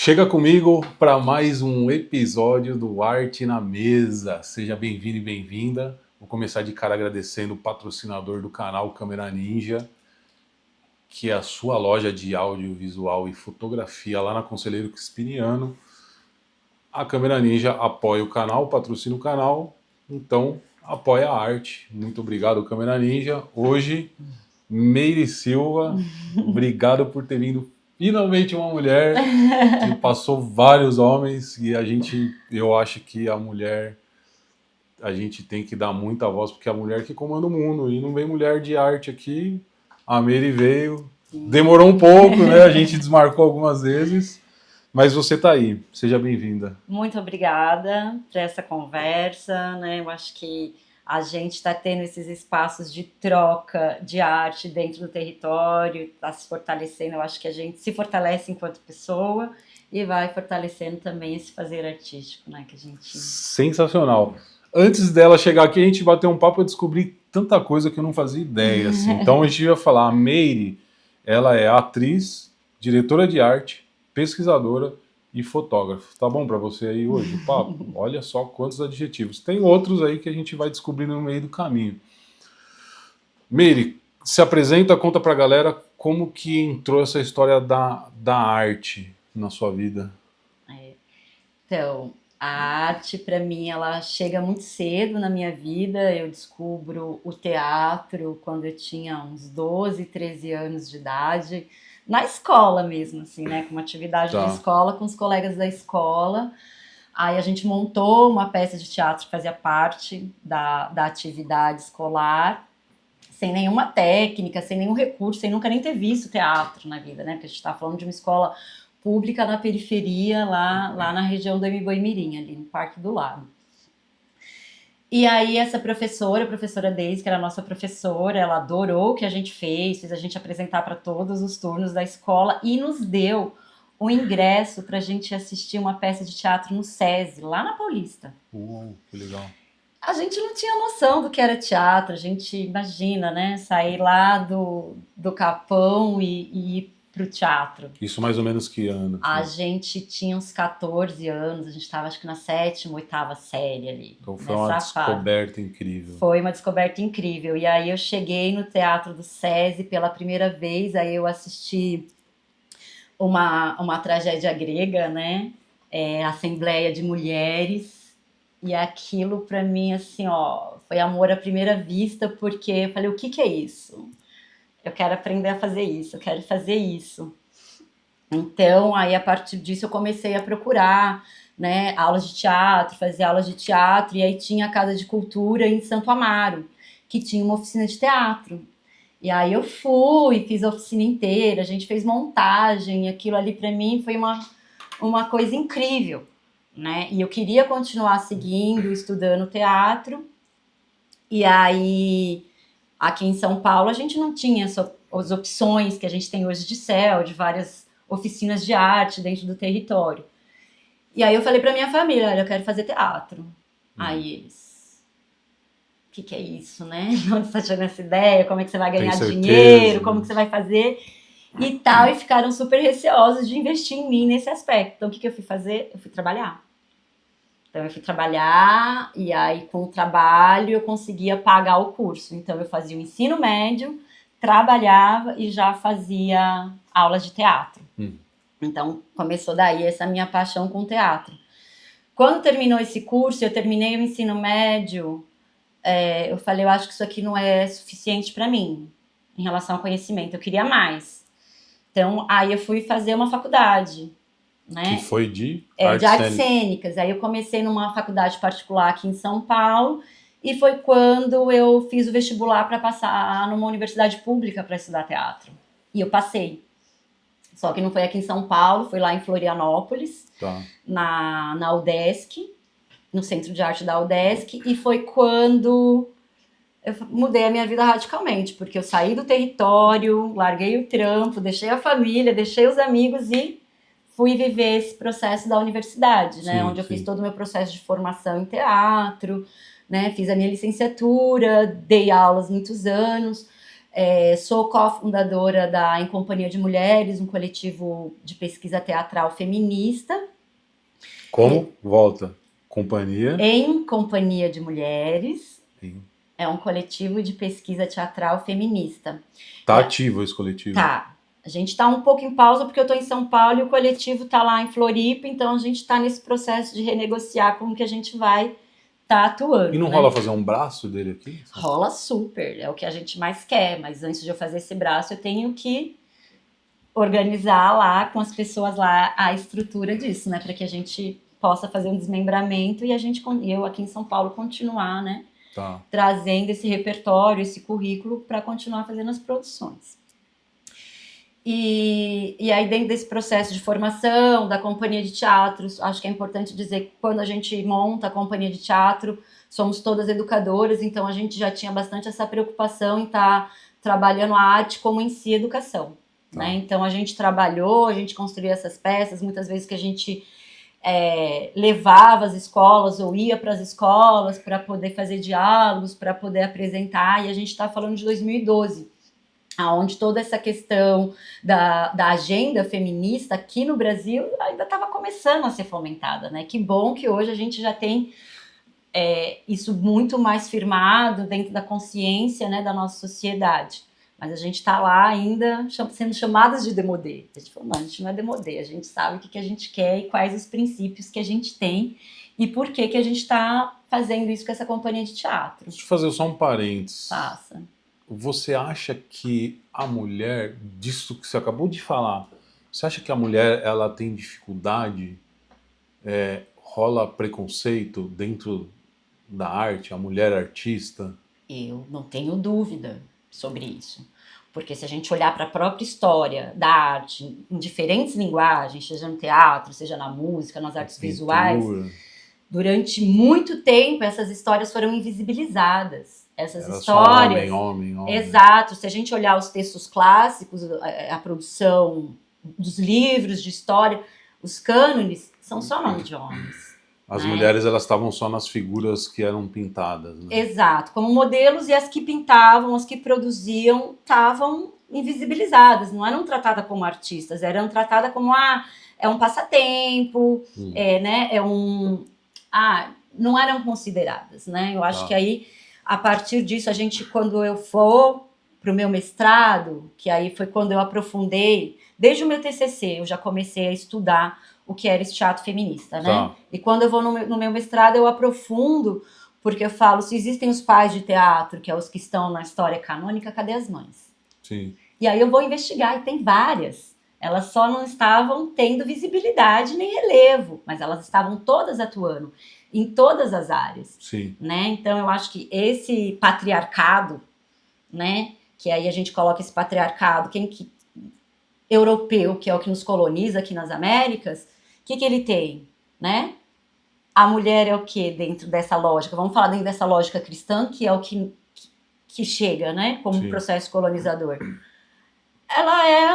Chega comigo para mais um episódio do Arte na Mesa. Seja bem-vindo e bem-vinda. Vou começar de cara agradecendo o patrocinador do canal Câmera Ninja, que é a sua loja de audiovisual e fotografia lá na Conselheiro Crispiniano. A Câmera Ninja apoia o canal, patrocina o canal, então apoia a arte. Muito obrigado, Câmera Ninja. Hoje, Meire Silva, obrigado por ter vindo. Finalmente uma mulher que passou vários homens e eu acho que a mulher, a gente tem que dar muita voz, porque é a mulher que comanda o mundo, e não vem mulher de arte aqui. A Meire veio, demorou um pouco, né? A gente desmarcou algumas vezes, mas você tá aí, seja bem-vinda. Muito obrigada por essa conversa, né? Eu acho que a gente está tendo esses espaços de troca de arte dentro do território, está se fortalecendo. Eu acho que a gente se fortalece enquanto pessoa e vai fortalecendo também esse fazer artístico, né? Que a gente... Sensacional. Antes dela chegar aqui, a gente bateu um papo e descobri tanta coisa que eu não fazia ideia, assim. Então a gente ia falar, a Meire, ela é atriz, diretora de arte, pesquisadora e fotógrafa. Tá bom para você aí hoje o papo? Olha só quantos adjetivos. Tem outros aí que a gente vai descobrindo no meio do caminho. Meire, se apresenta, conta pra galera como que entrou essa história da arte na sua vida. Então, a arte para mim ela chega muito cedo na minha vida. Eu descubro o teatro quando eu tinha uns 12, 13 anos de idade, na escola mesmo, assim, né? Com uma atividade da Tá. escola, com os colegas da escola. Aí a gente montou uma peça de teatro que fazia parte da atividade escolar, sem nenhuma técnica, sem nenhum recurso, sem nunca nem ter visto teatro na vida, né? Porque a gente está falando de uma escola pública na periferia, lá na região do Boi-mirim, ali no Parque do Lago. E aí essa professora, a professora Deise, que era a nossa professora, ela adorou o que a gente fez a gente apresentar para todos os turnos da escola e nos deu o ingresso para a gente assistir uma peça de teatro no SESI, lá na Paulista. Que legal. A gente não tinha noção do que era teatro, a gente imagina, né, sair lá do Capão e ir pro teatro. Isso mais ou menos que ano? A gente tinha uns 14 anos, a gente estava acho que na 7ª, 8ª série ali. Então foi uma descoberta incrível. Foi uma descoberta incrível. E aí eu cheguei no Teatro do SESI pela primeira vez, aí eu assisti uma tragédia grega, né? Assembleia de Mulheres. E aquilo para mim, assim, ó, foi amor à primeira vista, porque eu falei, o que é isso? Eu quero aprender a fazer isso, eu quero fazer isso. Então, aí a partir disso eu comecei a procurar, né, aulas de teatro, fazer aulas de teatro, e aí tinha a Casa de Cultura em Santo Amaro, que tinha uma oficina de teatro. E aí eu fui, fiz a oficina inteira, a gente fez montagem, e aquilo ali para mim foi uma coisa incrível, né? E eu queria continuar seguindo, estudando teatro. E aí, aqui em São Paulo, a gente não tinha as opções que a gente tem hoje de CEL, de várias oficinas de arte dentro do território. E aí eu falei pra minha família, olha, eu quero fazer teatro. Aí eles, o que é isso, né? Onde você tá tirando essa ideia? Como é que você vai ganhar dinheiro? Como que você vai fazer? E tal, e ficaram super receosos de investir em mim nesse aspecto. Então, o que eu fui fazer? Eu fui trabalhar. Então, eu fui trabalhar e aí, com o trabalho, eu conseguia pagar o curso. Então, eu fazia o ensino médio, trabalhava e já fazia aulas de teatro. Então, começou daí essa minha paixão com teatro. Quando terminou esse curso, eu terminei o ensino médio, eu falei, eu acho que isso aqui não é suficiente para mim, em relação ao conhecimento. Eu queria mais. Então, aí eu fui fazer uma faculdade, né? Que foi de artes cênicas. Aí eu comecei numa faculdade particular aqui em São Paulo e foi quando eu fiz o vestibular para passar numa universidade pública para estudar teatro. E eu passei. Só que não foi aqui em São Paulo, foi lá em Florianópolis, na UDESC, no Centro de Arte da UDESC, e foi quando eu mudei a minha vida radicalmente, porque eu saí do território, larguei o trampo, deixei a família, deixei os amigos e fui viver esse processo da universidade, né? Onde eu fiz todo o meu processo de formação em teatro, né? Fiz a minha licenciatura, dei aulas muitos anos, Sou cofundadora da Em Companhia de Mulheres, um coletivo de pesquisa teatral feminista. Como? Volta. Companhia. Em Companhia de Mulheres. Sim. É um coletivo de pesquisa teatral feminista. Tá ativo esse coletivo? Tá. A gente está um pouco em pausa porque eu estou em São Paulo e o coletivo está lá em Floripa, então a gente está nesse processo de renegociar como que a gente vai estar atuando. E não rola fazer um braço dele aqui? Rola super, é o que a gente mais quer, mas antes de eu fazer esse braço eu tenho que organizar lá com as pessoas lá a estrutura disso, né, para que a gente possa fazer um desmembramento e eu aqui em São Paulo continuar, né, trazendo esse repertório, esse currículo para continuar fazendo as produções. E aí dentro desse processo de formação da companhia de teatros, acho que é importante dizer que quando a gente monta a companhia de teatro, somos todas educadoras, então a gente já tinha bastante essa preocupação em estar trabalhando a arte como em si educação, né? Então a gente trabalhou, a gente construiu essas peças, muitas vezes que a gente levava as escolas ou ia para as escolas para poder fazer diálogos, para poder apresentar, e a gente está falando de 2012, onde toda essa questão da agenda feminista aqui no Brasil ainda estava começando a ser fomentada, né? Que bom que hoje a gente já tem isso muito mais firmado dentro da consciência, né, da nossa sociedade. Mas a gente está lá ainda sendo chamadas de demodê. A gente falou, não, a gente não é demodê, a gente sabe o que a gente quer e quais os princípios que a gente tem e por que a gente está fazendo isso com essa companhia de teatro. Deixa eu fazer só um parênteses. Faça. Você acha que a mulher, disso que você acabou de falar, você acha que a mulher ela tem dificuldade, rola preconceito dentro da arte, a mulher artista? Eu não tenho dúvida sobre isso. Porque se a gente olhar para a própria história da arte, em diferentes linguagens, seja no teatro, seja na música, nas artes visuais, durante muito tempo essas histórias foram invisibilizadas. Essas histórias. Homem. Exato. Se a gente olhar os textos clássicos, a produção dos livros de história, os cânones são só nomes de homens. As mulheres, elas estavam só nas figuras que eram pintadas, né? Exato, como modelos, e as que pintavam, as que produziam, estavam invisibilizadas, não eram tratadas como artistas, eram tratadas como, é um passatempo, né, não eram consideradas, né? Eu acho que aí, a partir disso, quando eu for para o meu mestrado, que aí foi quando eu aprofundei, desde o meu TCC, eu já comecei a estudar o que era esse teatro feminista, né? E quando eu vou no meu mestrado, eu aprofundo, porque eu falo, se existem os pais de teatro, que é os que estão na história canônica, cadê as mães? Sim. E aí eu vou investigar, e tem várias. Elas só não estavam tendo visibilidade nem relevo, mas elas estavam todas atuando em todas as áreas. Sim. Né? Então eu acho que esse patriarcado, né, que aí a gente coloca esse patriarcado, europeu, que é o que nos coloniza aqui nas Américas, o que ele tem, né? A mulher é o que dentro dessa lógica? Vamos falar dentro dessa lógica cristã, que é o que chega, né? Como processo colonizador. Ela é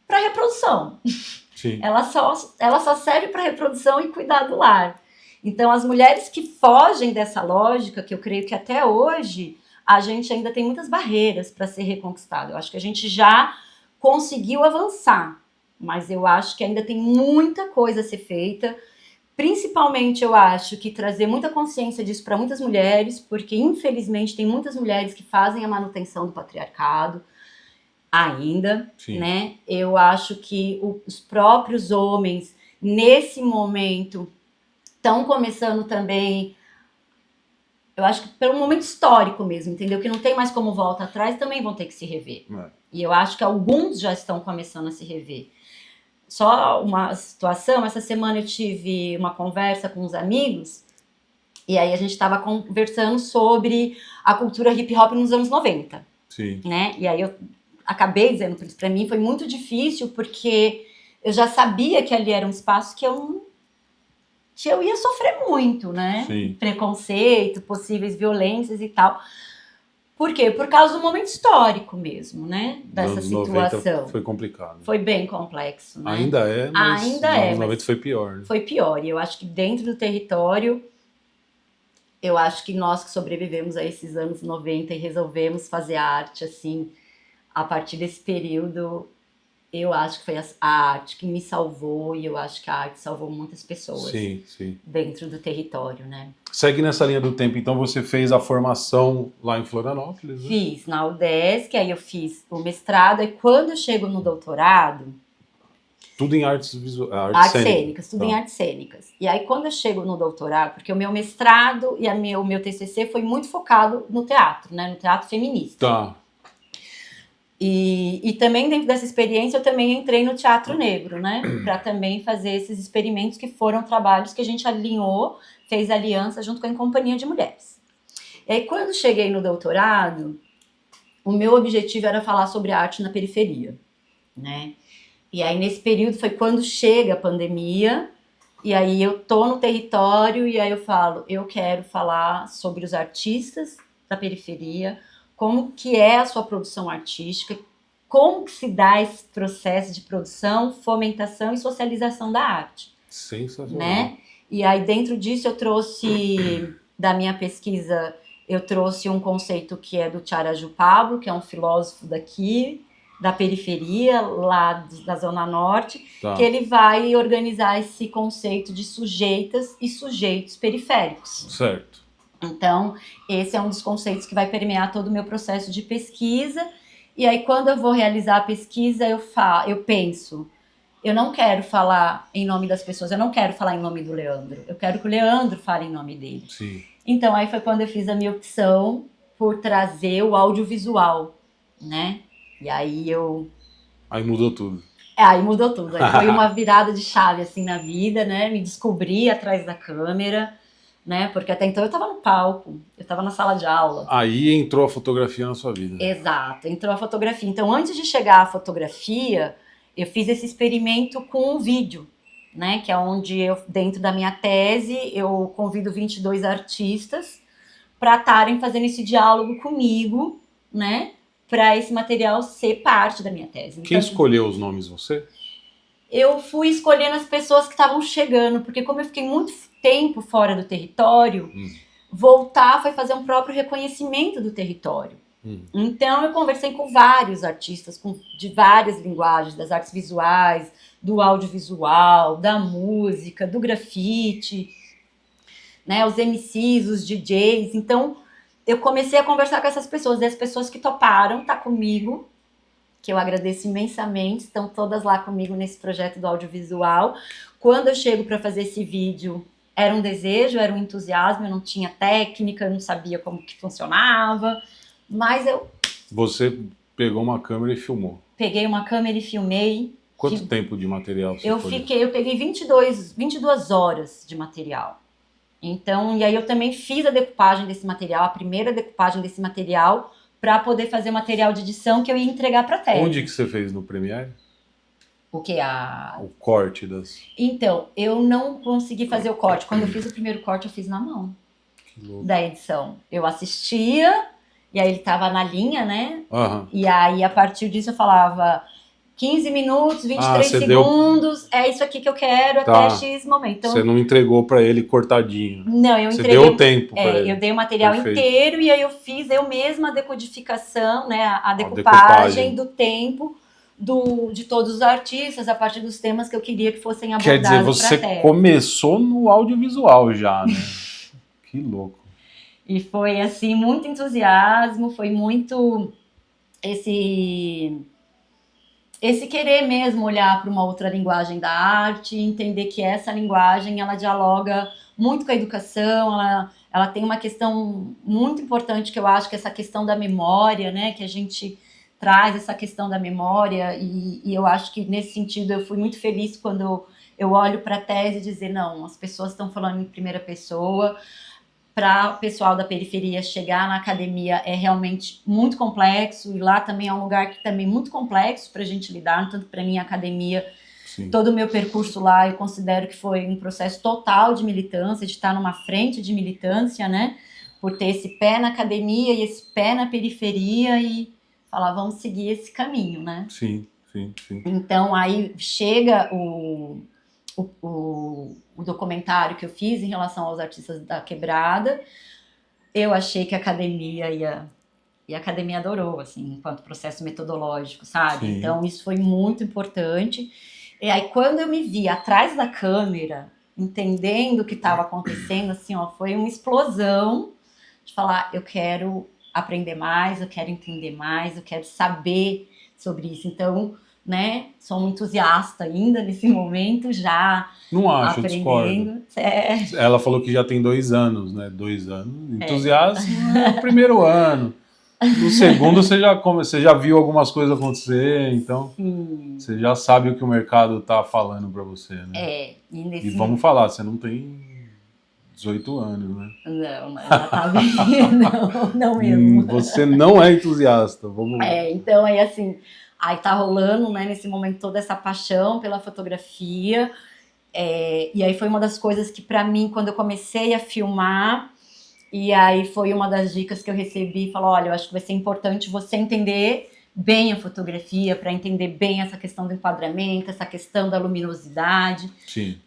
para reprodução. Sim. Ela só serve para reprodução e cuidar do lar. Então, as mulheres que fogem dessa lógica, que eu creio que até hoje a gente ainda tem muitas barreiras para ser reconquistado. Eu acho que a gente já conseguiu avançar, mas eu acho que ainda tem muita coisa a ser feita. Principalmente, eu acho que trazer muita consciência disso para muitas mulheres, porque, infelizmente, tem muitas mulheres que fazem a manutenção do patriarcado ainda, né? Eu acho que os próprios homens, nesse momento, estão começando também... Eu acho que pelo momento histórico mesmo, entendeu? Que não tem mais como volta atrás, também vão ter que se rever. E eu acho que alguns já estão começando a se rever. Só uma situação, essa semana eu tive uma conversa com uns amigos, e aí a gente estava conversando sobre a cultura hip hop nos anos 90. Sim. Né? E aí eu acabei dizendo, para mim foi muito difícil, porque eu já sabia que ali era um espaço que eu ia sofrer muito, né? Sim. Preconceito, possíveis violências e tal. Por quê? Por causa do momento histórico mesmo, né? Dessa situação. Foi complicado. Foi bem complexo, né? Ainda é, mas nos anos 90 foi pior. Né? Foi pior. E eu acho que dentro do território eu acho que nós que sobrevivemos a esses anos 90 e resolvemos fazer arte, assim, a partir desse período, eu acho que foi a arte que me salvou e eu acho que a arte salvou muitas pessoas Sim, sim. dentro do território, né? Segue nessa linha do tempo, então você fez a formação lá em Florianópolis, né? Fiz na UDESC, aí eu fiz o mestrado, e quando eu chego no doutorado, Tudo em artes visuais, artes cênicas, tudo em Tá. artes cênicas. E aí quando eu chego no doutorado, porque o meu mestrado e o meu TCC foi muito focado no teatro, né? No teatro feminista. Tá. E também dentro dessa experiência eu também entrei no teatro negro, né? Para também fazer esses experimentos que foram trabalhos que a gente alinhou, fez aliança junto com a Companhia de Mulheres. E aí quando cheguei no doutorado, o meu objetivo era falar sobre arte na periferia, né? E aí nesse período foi quando chega a pandemia, e aí eu tô no território e aí eu falo, eu quero falar sobre os artistas da periferia, como que é a sua produção artística, como que se dá esse processo de produção, fomentação e socialização da arte. Sensacional. Né? E aí dentro disso eu trouxe, da minha pesquisa, eu trouxe um conceito que é do Tiaraju Pablo, que é um filósofo daqui, da periferia, lá da Zona Norte, Tá. que ele vai organizar esse conceito de sujeitas e sujeitos periféricos. Certo. Então, esse é um dos conceitos que vai permear todo o meu processo de pesquisa. E aí, quando eu vou realizar a pesquisa, eu penso, eu não quero falar em nome das pessoas, eu não quero falar em nome do Leandro, eu quero que o Leandro fale em nome dele. Sim. Então, aí foi quando eu fiz a minha opção por trazer o audiovisual, né? E aí Aí mudou tudo. aí mudou tudo. Aí foi uma virada de chave, assim, na vida, né? Me descobri atrás da câmera, né? Porque até então eu estava no palco, eu estava na sala de aula. Aí entrou a fotografia na sua vida. Exato, entrou a fotografia. Então, antes de chegar à fotografia, eu fiz esse experimento com o vídeo, né? Que é onde eu, dentro da minha tese, eu convido 22 artistas para estarem fazendo esse diálogo comigo, né? Para esse material ser parte da minha tese. Quem Então, escolheu os nomes, você? eu fui escolhendo as pessoas que estavam chegando, porque como eu fiquei muito tempo fora do território, voltar foi fazer um próprio reconhecimento do território. Então eu conversei com vários artistas de várias linguagens, das artes visuais, do audiovisual, da música, do grafite, né, os MCs, os DJs. Então eu comecei a conversar com essas pessoas, e as pessoas que toparam estar comigo, que eu agradeço imensamente, estão todas lá comigo nesse projeto do audiovisual. Quando eu chego para fazer esse vídeo, era um desejo, era um entusiasmo, eu não tinha técnica, eu não sabia como que funcionava, mas eu... Você pegou uma câmera e filmou. Peguei uma câmera e filmei. Quanto tempo de material você Eu peguei 22 horas de material. Então, e aí eu também fiz a decupagem desse material, a primeira decupagem desse material, para poder fazer material de edição que eu ia entregar para a tese. Onde que você fez no Premiere? O que? O corte das... Então, eu não consegui fazer o corte. Quando eu fiz o primeiro corte, eu fiz na mão. Que louco. Da edição. Eu assistia, e aí ele tava na linha, né? Aham. E aí, a partir disso, eu falava 15 minutos, 23 você segundos, é isso aqui que eu quero Tá. até X momento. Então, Você não entregou pra ele cortadinho. não, eu Você entreguei... deu o tempo pra ele. Eu dei o material Perfeito. inteiro, e aí eu fiz eu mesma a decodificação, né? A decupagem. decupagem do tempo de todos os artistas, a partir dos temas que eu queria que fossem Quer abordados. dizer, você começou no audiovisual já, né? Que louco. E foi, assim, muito entusiasmo, foi muito esse querer mesmo olhar para uma outra linguagem da arte, entender que essa linguagem, ela dialoga muito com a educação, ela tem uma questão muito importante, que eu acho que é essa questão da memória, né? Que a gente traz essa questão da memória, e eu acho que nesse sentido eu fui muito feliz quando eu olho para a tese e dizer, não, as pessoas estão falando em primeira pessoa. Para o pessoal da periferia chegar na academia é realmente muito complexo, e lá também é um lugar que também é muito complexo para a gente lidar, tanto para mim a academia, Sim. todo o meu percurso lá eu considero que foi um processo total de militância, de estar numa frente de militância, né, por ter esse pé na academia e esse pé na periferia e falar, vamos seguir esse caminho, né. Sim, sim, sim. Então aí chega o documentário que eu fiz em relação aos artistas da quebrada, eu achei que a academia ia... E a academia adorou, assim, enquanto processo metodológico, sabe? Sim. Então, isso foi muito importante. E aí, quando eu me vi atrás da câmera, entendendo o que estava acontecendo, assim, ó, foi uma explosão de falar, eu quero aprender mais, eu quero entender mais, eu quero saber sobre isso. Então, né, sou um entusiasta ainda nesse momento, já Não acho, eu discordo. aprendendo. É, Ela falou que já tem 2 anos, né? 2 anos. Entusiasmo é o primeiro ano. No segundo você já viu algumas coisas acontecer, então sim, você já sabe o que o mercado tá falando para você, né? e E nesse vamos falar, você não tem 18 anos, né? Não, já tá bem. Não mesmo. Você não é entusiasta. Vamos. Então aí assim, aí tá rolando, né, nesse momento toda essa paixão pela fotografia. E aí foi uma das coisas que pra mim, quando eu comecei a filmar, e aí foi uma das dicas que eu recebi, falou, olha, eu acho que vai ser importante você entender bem a fotografia, para entender bem essa questão do enquadramento, essa questão da luminosidade,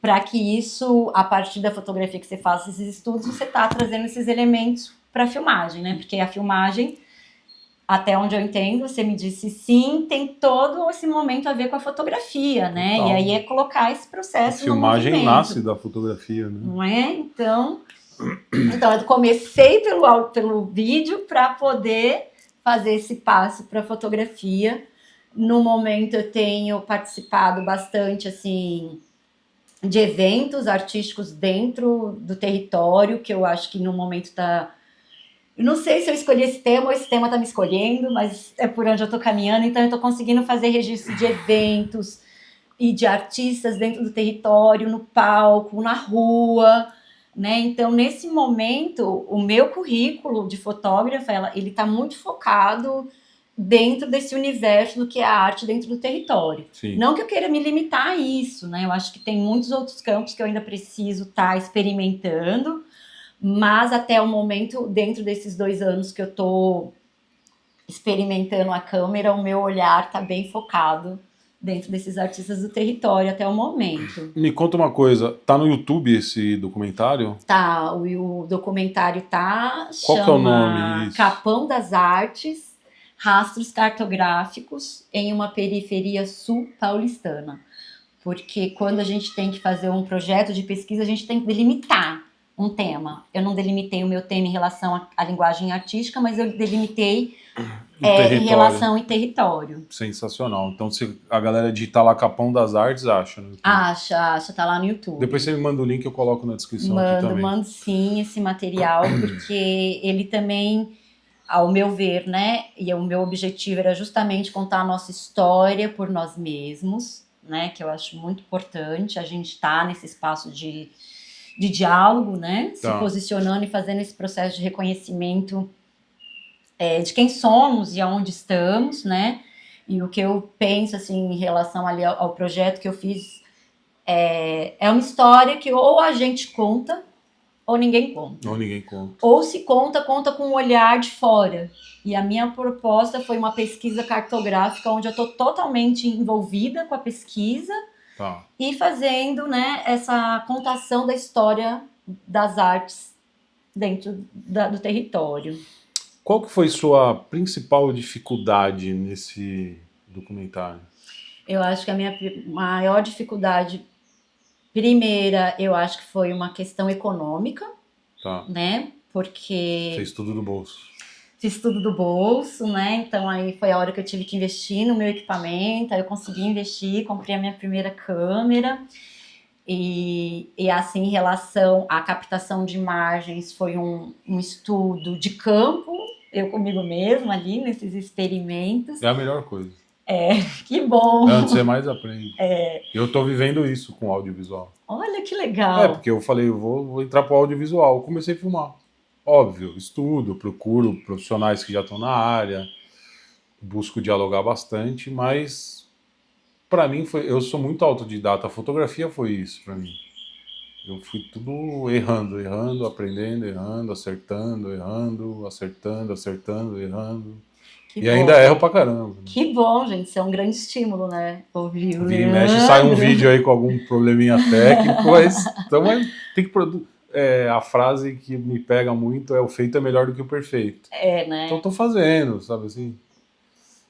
para que isso, a partir da fotografia que você faça esses estudos, você tá trazendo esses elementos para a filmagem, né? Porque a filmagem, até onde eu entendo, você me disse sim, tem todo esse momento a ver com a fotografia, né? Total. E aí é colocar esse processo A filmagem no movimento. nasce da fotografia, né? Não é? Então eu comecei pelo vídeo para poder fazer esse passo para fotografia. No momento eu tenho participado bastante assim de eventos artísticos dentro do território, que eu acho que no momento tá... Eu não sei se eu escolhi esse tema ou esse tema tá me escolhendo, mas é por onde eu tô caminhando, então eu tô conseguindo fazer registro de eventos e de artistas dentro do território, no palco, na rua, né? Então, nesse momento, o meu currículo de fotógrafa, ele está muito focado dentro desse universo do que é a arte dentro do território. Sim. Não que eu queira me limitar a isso, né? Eu acho que tem muitos outros campos que eu ainda preciso estar experimentando, mas até o momento, dentro desses 2 anos que eu estou experimentando a câmera, o meu olhar está bem focado dentro desses artistas do território até o momento. Me conta uma coisa, tá no YouTube esse documentário? Tá, o documentário tá, Qual que é o nome? Capão das Artes, Rastros Cartográficos em uma Periferia Sul Paulistana. Porque quando a gente tem que fazer um projeto de pesquisa, a gente tem que delimitar um tema. Eu não delimitei o meu tema em relação à linguagem artística, mas eu delimitei em relação ao território. Sensacional. Então, se a galera digitar lá Capão das Artes, acha, né? Acha, tá lá no YouTube. Depois você me manda o link, eu coloco na descrição aqui também. Mando sim esse material, porque ele também, ao meu ver, né, e o meu objetivo era justamente contar a nossa história por nós mesmos, né, que eu acho muito importante, a gente estar nesse espaço de diálogo, né, se posicionando e fazendo esse processo de reconhecimento de quem somos e aonde estamos, né? E o que eu penso, assim, em relação ali ao projeto que eu fiz é uma história que ou a gente conta ou ninguém conta. Ou ninguém conta. Ou se conta com um olhar de fora. E a minha proposta foi uma pesquisa cartográfica onde eu estou totalmente envolvida com a pesquisa e fazendo, né, essa contação da história das artes dentro do território. Qual que foi sua principal dificuldade nesse documentário? Eu acho que a minha maior dificuldade, primeira, eu acho que foi uma questão econômica, né? Porque... Fez tudo do bolso. Fiz tudo do bolso, né? Então aí foi a hora que eu tive que investir no meu equipamento, aí eu consegui investir, comprei a minha primeira câmera. E assim, em relação à captação de imagens, foi um estudo de campo, eu comigo mesma ali, nesses experimentos. É a melhor coisa. Que bom. É onde você mais aprende. Eu tô vivendo isso com audiovisual. Olha que legal. Porque eu falei, eu vou entrar pro audiovisual. Eu comecei a filmar. Óbvio, estudo, procuro profissionais que já estão na área, busco dialogar bastante, mas para mim eu sou muito autodidata. A fotografia foi isso para mim. Eu fui tudo errando, aprendendo, errando, acertando, errando, acertando, errando. E ainda erro pra caramba. Que bom, gente. Isso é um grande estímulo, né? Ouvir o Vira e mexe, sai um vídeo aí com algum probleminha técnico, mas então tem que produzir. a frase que me pega muito é o feito é melhor do que o perfeito. Né? Então eu tô fazendo, sabe assim?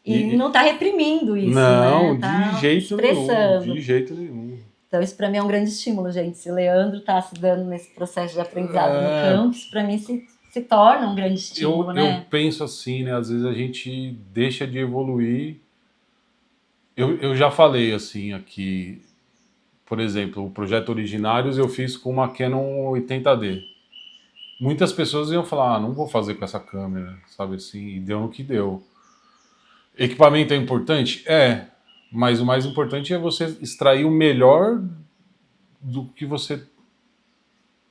E não tá reprimindo isso, não, né? Tá de jeito expressando. nenhum, de jeito nenhum. Então isso para mim é um grande estímulo, gente. Se o Leandro tá se dando nesse processo de aprendizado no campus, para mim se torna um grande estímulo, né? Eu penso assim, né? Às vezes a gente deixa de evoluir. Eu já falei assim aqui, por exemplo, o projeto Originários eu fiz com uma Canon 80D. Muitas pessoas iam falar, não vou fazer com essa câmera, sabe assim, e deu no que deu. Equipamento é importante? É, mas o mais importante é você extrair o melhor do que você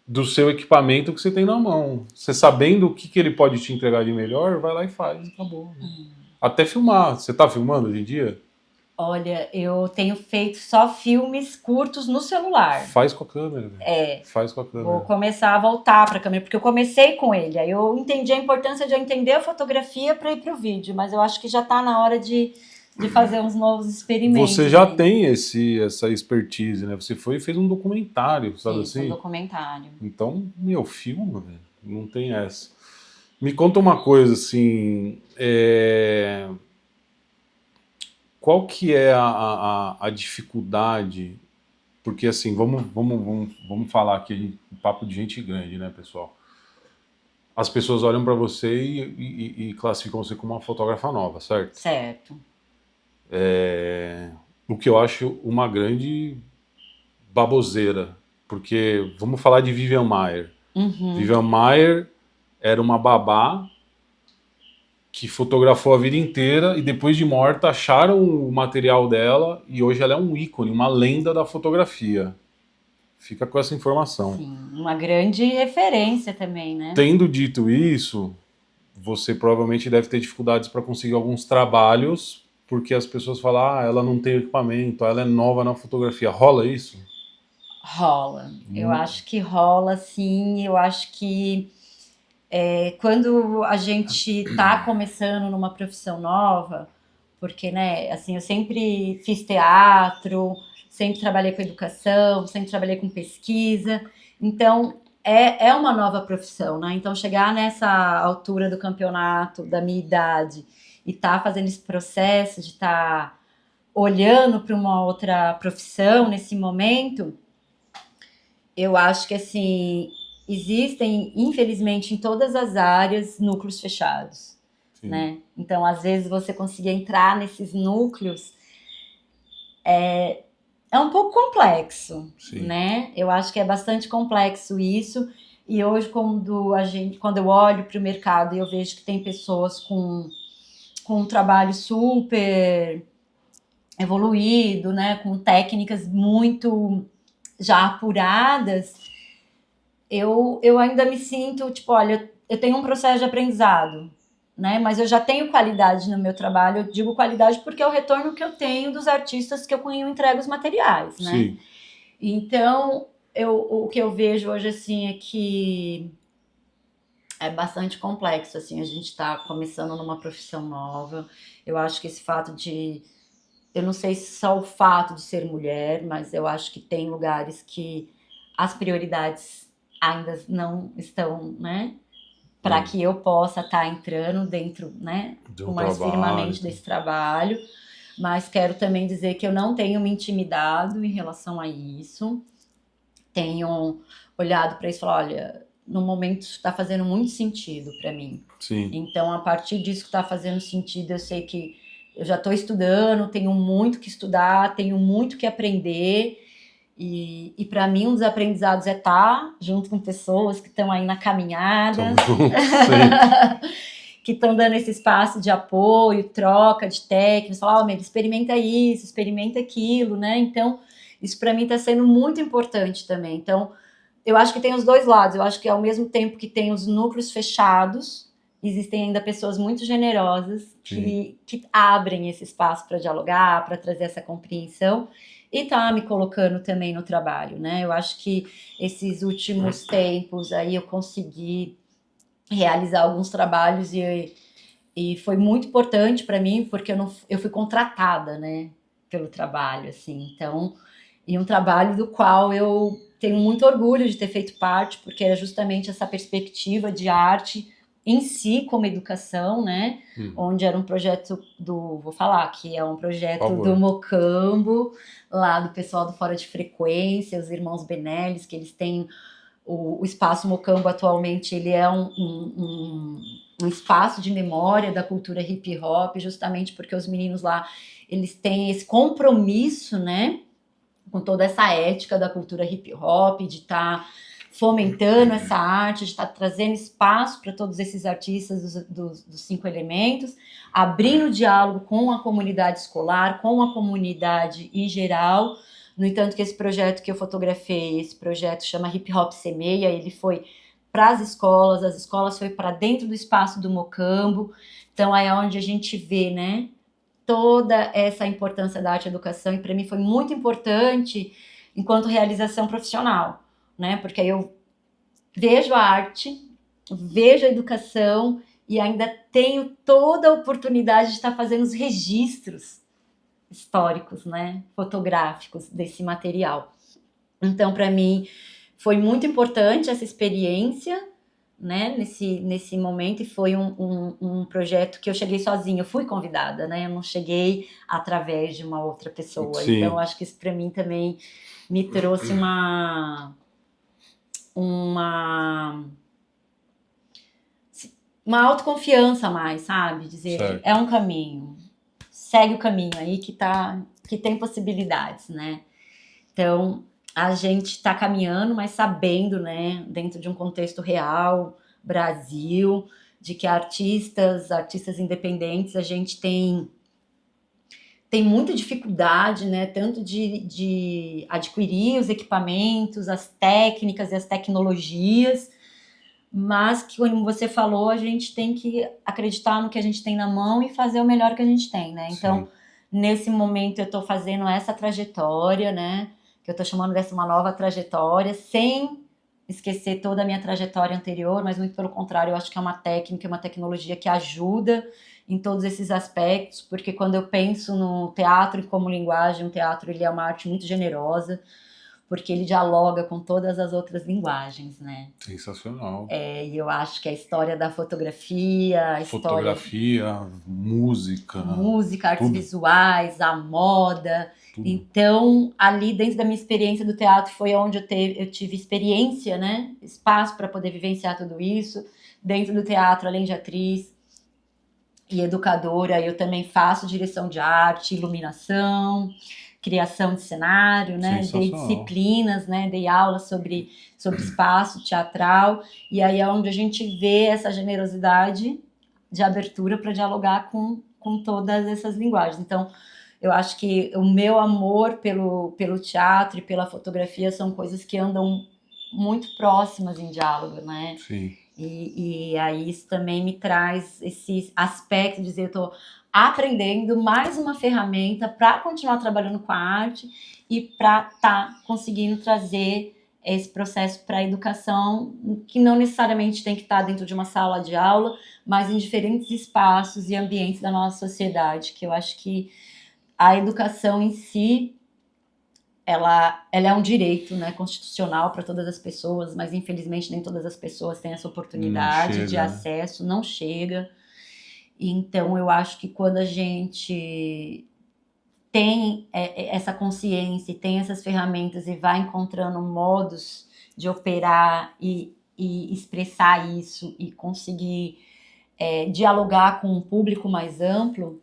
do seu equipamento que você tem na mão. Você sabendo o que ele pode te entregar de melhor, vai lá e faz, acabou. Até filmar. Você tá filmando hoje em dia? Olha, eu tenho feito só filmes curtos no celular. Faz com a câmera. Faz com a câmera. Vou começar a voltar para a câmera, porque eu comecei com ele. Aí eu entendi a importância de eu entender a fotografia para ir para o vídeo, mas eu acho que já está na hora de fazer uns novos experimentos. Você já tem essa expertise, né? Você foi e fez um documentário, sabe assim? Um documentário. Então, filma, velho. Não tem essa. Me conta uma coisa, assim... Qual que é a dificuldade? Porque, assim, vamos falar aqui um papo de gente grande, né, pessoal? As pessoas olham para você e classificam você como uma fotógrafa nova, certo? Certo. O que eu acho uma grande baboseira. Porque vamos falar de Vivian Maier. Vivian Maier era uma babá que fotografou a vida inteira e depois de morta acharam o material dela e hoje ela é um ícone, uma lenda da fotografia. Fica com essa informação. Sim, uma grande referência também, né? Tendo dito isso, você provavelmente deve ter dificuldades para conseguir alguns trabalhos, porque as pessoas falam, ela não tem equipamento, ela é nova na fotografia. Rola isso? Rola. Eu acho que rola, sim. Eu acho que quando a gente está começando numa profissão nova, porque, né, assim, eu sempre fiz teatro, sempre trabalhei com educação, sempre trabalhei com pesquisa, então é uma nova profissão, né? Então chegar nessa altura do campeonato, da minha idade, e estar fazendo esse processo de estar olhando para uma outra profissão nesse momento, eu acho que, assim, existem, infelizmente, em todas as áreas, núcleos fechados, né? Então, às vezes, você conseguir entrar nesses núcleos é um pouco complexo, né? Eu acho que é bastante complexo isso. E hoje, quando eu olho para o mercado e eu vejo que tem pessoas com um trabalho super evoluído, né? Com técnicas muito já apuradas, eu ainda me sinto, tipo, olha, eu tenho um processo de aprendizado, né? Mas eu já tenho qualidade no meu trabalho. Eu digo qualidade porque é o retorno que eu tenho dos artistas que eu entrego os materiais, né? Sim. Então, o que eu vejo hoje, assim, é que é bastante complexo, assim, a gente está começando numa profissão nova. Eu acho que esse fato de... Eu não sei se só o fato de ser mulher, mas eu acho que tem lugares que as prioridades ainda não estão, né? Para que eu possa estar entrando dentro, né? Mais firmemente desse trabalho. Mas quero também dizer que eu não tenho me intimidado em relação a isso. Tenho olhado para isso e falado, olha, no momento isso está fazendo muito sentido para mim. Sim. Então, a partir disso que está fazendo sentido, eu sei que eu já estou estudando, tenho muito que estudar, tenho muito que aprender. E para mim, um dos aprendizados é estar junto com pessoas que estão aí na caminhada, que estão dando esse espaço de apoio, troca de técnicas, falar, experimenta isso, experimenta aquilo, né? Então, isso para mim está sendo muito importante também. Então, eu acho que tem os dois lados. Eu acho que ao mesmo tempo que tem os núcleos fechados, existem ainda pessoas muito generosas que abrem esse espaço para dialogar, para trazer essa compreensão e tá me colocando também no trabalho, né? Eu acho que esses últimos tempos aí eu consegui realizar alguns trabalhos e foi muito importante para mim porque eu fui contratada, né, pelo trabalho, assim. Então, e um trabalho do qual eu tenho muito orgulho de ter feito parte, porque era justamente essa perspectiva de arte em si como educação, né? Onde era um projeto vou falar que é um projeto do Mocambo, lá do pessoal do Fora de Frequência, os irmãos Benelis, que eles têm o Espaço Mocambo atualmente, ele é um espaço de memória da cultura hip hop, justamente porque os meninos lá, eles têm esse compromisso, né? Com toda essa ética da cultura hip hop, de estar fomentando essa arte, de estar trazendo espaço para todos esses artistas dos 5 elementos, abrindo diálogo com a comunidade escolar, com a comunidade em geral. No entanto, que esse projeto que eu fotografei, esse projeto chama Hip Hop Semeia, ele foi para as escolas foi para dentro do espaço do Mocambo. Então, aí é onde a gente vê, né, toda essa importância da arte e educação, e para mim foi muito importante enquanto realização profissional, né? Porque aí eu vejo a arte, vejo a educação e ainda tenho toda a oportunidade de estar fazendo os registros históricos, né? Fotográficos desse material. Então, para mim, foi muito importante essa experiência, né, nesse momento, e foi um projeto que eu cheguei sozinha, eu fui convidada, né, eu não cheguei através de uma outra pessoa. Sim. Então acho que isso para mim também me trouxe uma autoconfiança a mais, sabe, dizer, certo, é um caminho, segue o caminho aí que tem possibilidades, né. Então a gente está caminhando, mas sabendo, né, dentro de um contexto real, Brasil, de que artistas independentes, a gente tem muita dificuldade, né, tanto de adquirir os equipamentos, as técnicas e as tecnologias, mas que, como você falou, a gente tem que acreditar no que a gente tem na mão e fazer o melhor que a gente tem, né? Então, nesse momento eu estou fazendo essa trajetória, né, que eu estou chamando dessa uma nova trajetória, sem esquecer toda a minha trajetória anterior, mas muito pelo contrário, eu acho que é uma técnica, uma tecnologia que ajuda em todos esses aspectos, porque quando eu penso no teatro como linguagem, o teatro ele é uma arte muito generosa, porque ele dialoga com todas as outras linguagens, né? Sensacional. E eu acho que a história da fotografia, música, artes visuais, a moda. Tudo. Então, ali dentro da minha experiência do teatro foi onde eu tive experiência, né? Espaço para poder vivenciar tudo isso. Dentro do teatro, além de atriz e educadora, eu também faço direção de arte, iluminação, criação de cenário, né? Dei disciplinas, né? Dei aulas sobre espaço teatral, e aí é onde a gente vê essa generosidade de abertura para dialogar com todas essas linguagens. Então, eu acho que o meu amor pelo teatro e pela fotografia são coisas que andam muito próximas em diálogo, né? Sim. E aí isso também me traz esse aspecto de dizer, eu estou aprendendo mais uma ferramenta para continuar trabalhando com a arte e para estar conseguindo trazer esse processo para a educação, que não necessariamente tem que estar dentro de uma sala de aula, mas em diferentes espaços e ambientes da nossa sociedade, que eu acho que a educação em si, ela é um direito, né, constitucional para todas as pessoas, mas infelizmente nem todas as pessoas têm essa oportunidade de acesso, não chega. Então eu acho que quando a gente tem essa consciência e tem essas ferramentas e vai encontrando modos de operar e expressar isso e conseguir dialogar com um público mais amplo,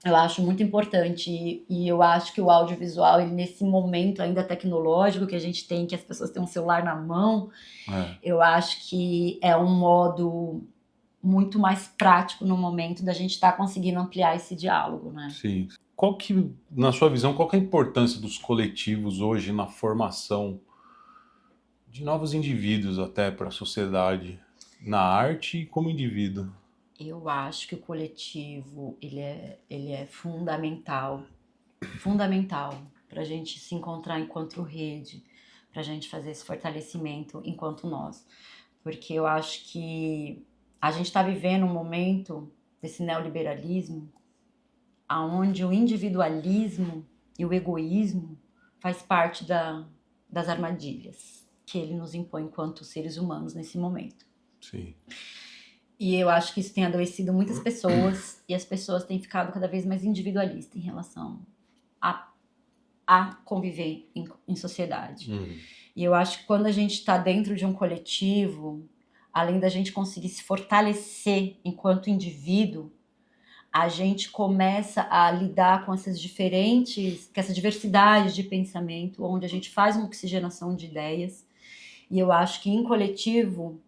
eu acho muito importante. E eu acho que o audiovisual, ele, nesse momento ainda tecnológico que a gente tem, que as pessoas têm um celular na mão, eu acho que é um modo muito mais prático no momento da gente estar conseguindo ampliar esse diálogo, né? Sim. Na sua visão, qual que é a importância dos coletivos hoje na formação de novos indivíduos até para a sociedade, na arte e como indivíduo? Eu acho que o coletivo, ele é fundamental para a gente se encontrar enquanto rede, para a gente fazer esse fortalecimento enquanto nós. Porque eu acho que a gente está vivendo um momento desse neoliberalismo onde o individualismo e o egoísmo faz parte da das armadilhas que ele nos impõe enquanto seres humanos nesse momento. Sim. E eu acho que isso tem adoecido muitas pessoas e as pessoas têm ficado cada vez mais individualistas em relação a conviver em sociedade. E eu acho que quando a gente está dentro de um coletivo, além da gente conseguir se fortalecer enquanto indivíduo, a gente começa a lidar com essas com essa diversidade de pensamento, onde a gente faz uma oxigenação de ideias. E eu acho que em coletivo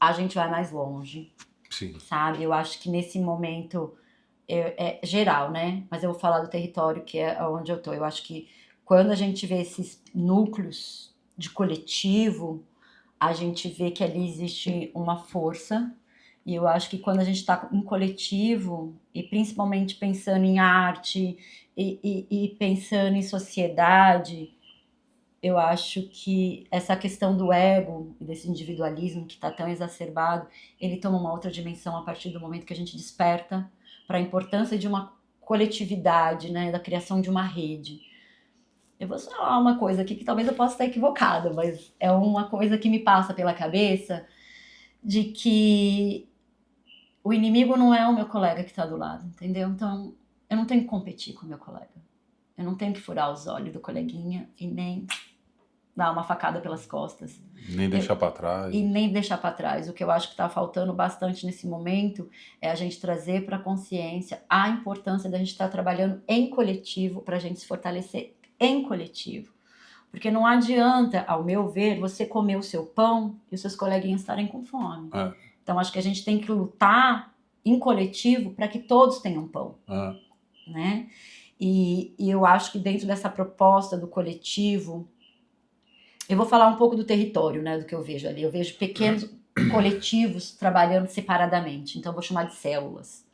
a gente vai mais longe. Sim. Sabe? Eu acho que nesse momento é geral, né? Mas eu vou falar do território, que é onde eu tô. Eu acho que quando a gente vê esses núcleos de coletivo, a gente vê que ali existe uma força. E eu acho que quando a gente está em coletivo, e principalmente pensando em arte e pensando em sociedade, eu acho que essa questão do ego e desse individualismo que está tão exacerbado, ele toma uma outra dimensão a partir do momento que a gente desperta para a importância de uma coletividade, né, da criação de uma rede. Eu vou falar uma coisa aqui que talvez eu possa estar equivocada, mas é uma coisa que me passa pela cabeça, de que o inimigo não é o meu colega que está do lado, entendeu? Então, eu não tenho que competir com o meu colega. Eu não tenho que furar os olhos do coleguinha e nem dar uma facada pelas costas. Nem deixar para trás. E nem deixar para trás. O que eu acho que está faltando bastante nesse momento é a gente trazer para a consciência a importância da gente estar trabalhando em coletivo para a gente se fortalecer em coletivo. Porque não adianta, ao meu ver, você comer o seu pão e os seus coleguinhas estarem com fome. Então, acho que a gente tem que lutar em coletivo para que todos tenham pão. Né? E eu acho que dentro dessa proposta do coletivo, eu vou falar um pouco do território, né, do que eu vejo ali. Eu vejo pequenos coletivos trabalhando separadamente. Então, eu vou chamar de células,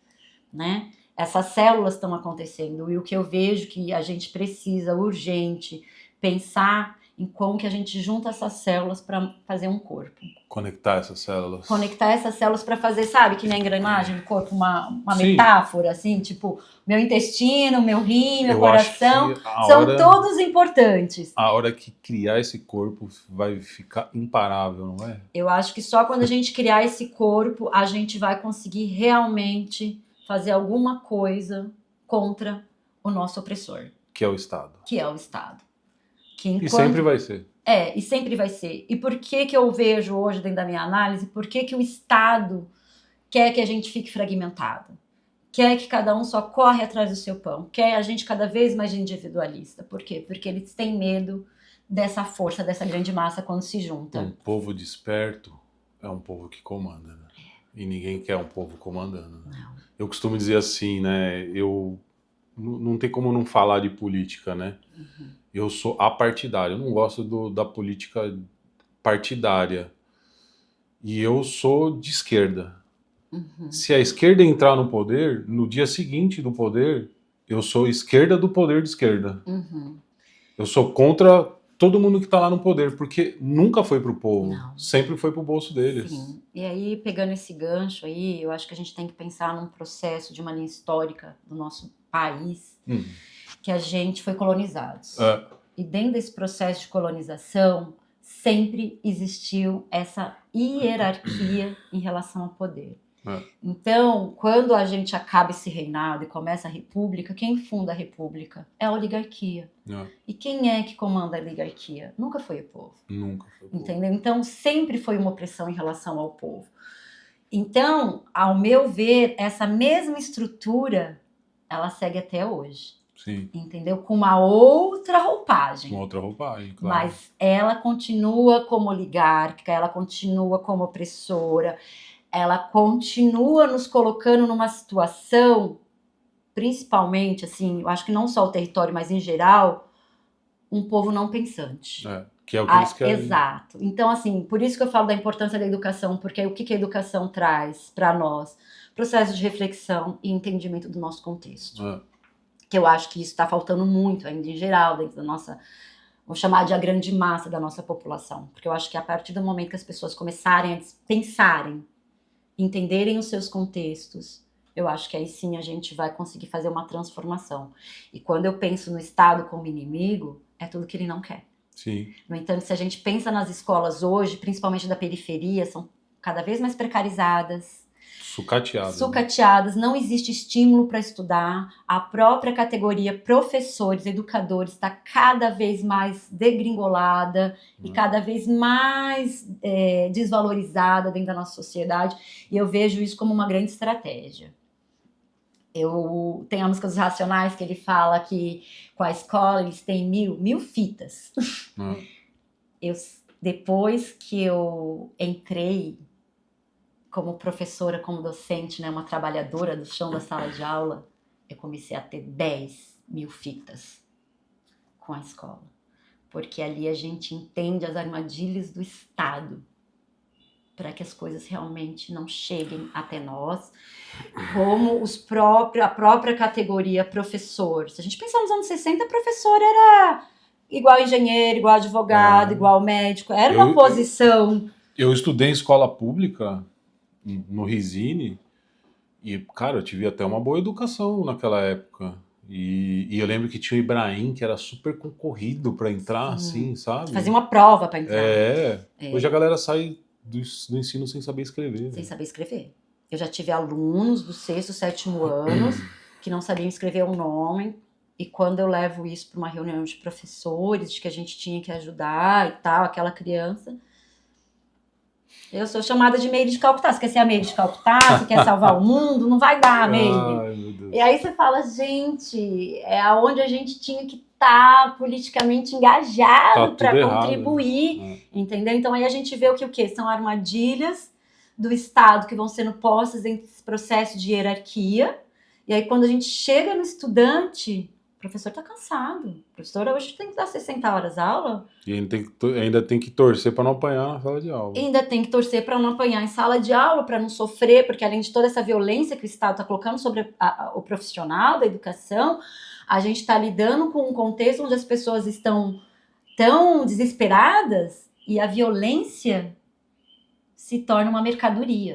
né? Essas células estão acontecendo. E o que eu vejo que a gente precisa, urgente, pensar em como que a gente junta essas células para fazer um corpo. Conectar essas células. Conectar essas células para fazer, sabe, que na engrenagem do corpo, uma metáfora, assim, tipo, meu intestino, meu rim, meu coração, são todos importantes. A hora que criar esse corpo vai ficar imparável, não é? Eu acho que só quando a gente criar esse corpo, a gente vai conseguir realmente fazer alguma coisa contra o nosso opressor. Que é o Estado. Que é o Estado. E sempre vai ser. E sempre vai ser. E por que eu vejo hoje, dentro da minha análise, por que o Estado quer que a gente fique fragmentado? Quer que cada um só corre atrás do seu pão? Quer a gente cada vez mais individualista? Por quê? Porque eles têm medo dessa força, dessa grande massa quando se junta. Um povo desperto é um povo que comanda, né? E ninguém quer um povo comandando. Né? Não. Eu costumo dizer assim, né? Não tem como não falar de política, né? Eu sou apartidário, eu não gosto da política partidária. E eu sou de esquerda. Se a esquerda entrar no poder, no dia seguinte do poder, eu sou esquerda do poder de esquerda. Eu sou contra todo mundo que está lá no poder, porque nunca foi pro povo, sempre foi pro bolso deles. Sim. E aí, pegando esse gancho aí, eu acho que a gente tem que pensar num processo de uma linha histórica do nosso país, que a gente foi colonizados. E dentro desse processo de colonização, sempre existiu essa hierarquia em relação ao poder. Então, quando a gente acaba esse reinado e começa a república, quem funda a república é a oligarquia. E quem é que comanda a oligarquia? Nunca foi o povo. Nunca foi o povo. Entendeu? Então, sempre foi uma opressão em relação ao povo. Então, ao meu ver, essa mesma estrutura, ela segue até hoje. Sim. Entendeu? Com uma outra roupagem. Com outra roupagem, claro. Mas ela continua como oligárquica, ela continua como opressora, ela continua nos colocando numa situação, principalmente, assim, eu acho que não só o território, mas em geral, um povo não pensante. Que é o que eles querem. Exato. Então, assim, por isso que eu falo da importância da educação, porque o que a educação traz para nós? Processo de reflexão e entendimento do nosso contexto. Que eu acho que isso está faltando muito ainda em geral, dentro da nossa, vou chamar de a grande massa da nossa população. Porque eu acho que a partir do momento que as pessoas começarem a pensarem, entenderem os seus contextos, eu acho que aí sim a gente vai conseguir fazer uma transformação. E quando eu penso no Estado como inimigo, é tudo que ele não quer. Sim. No entanto, se a gente pensa nas escolas hoje, principalmente da periferia, são cada vez mais precarizadas, Sucateado. sucateadas, não existe estímulo para estudar, a própria categoria professores, educadores está cada vez mais degringolada e cada vez mais desvalorizada dentro da nossa sociedade, e eu vejo isso como uma grande estratégia. Tem a música dos Racionais que ele fala que com a escola eles têm mil fitas. Depois que eu entrei como professora, como docente, né, uma trabalhadora do chão da sala de aula, eu comecei a ter 10.000 fitas com a escola. Porque ali a gente entende as armadilhas do Estado para que as coisas realmente não cheguem até nós, como a própria categoria professor. Se a gente pensar nos anos 60, professor era igual engenheiro, igual advogado, igual médico, era uma posição... Eu estudei em escola pública, no Resine, e, cara, eu tive até uma boa educação naquela época. E eu lembro que tinha o Ibrahim, que era super concorrido para entrar, assim, sabe? Fazia uma prova para entrar. Hoje a galera sai do ensino sem saber escrever. Sem saber escrever. Eu já tive alunos do 6º, 7º anos que não sabiam escrever o nome, e quando eu levo isso para uma reunião de professores, de que a gente tinha que ajudar e tal, aquela criança... Eu sou chamada de Meire de Calcutá. Você quer ser a Meire de Calcutá? Você quer salvar o mundo? Não vai dar, Meire. E aí você fala, gente, é aonde a gente tinha que estar politicamente engajado para contribuir, entendeu? Então aí a gente vê o que? São armadilhas do Estado que vão sendo postas dentro desse processo de hierarquia. E aí quando a gente chega no estudante... O professor está cansado. O professor hoje tem que dar 60 horas aula. E ainda tem que torcer para não apanhar na sala de aula. Ainda tem que torcer para não apanhar em sala de aula, para não sofrer, porque além de toda essa violência que o Estado está colocando sobre o profissional da educação, a gente está lidando com um contexto onde as pessoas estão tão desesperadas e a violência se torna uma mercadoria.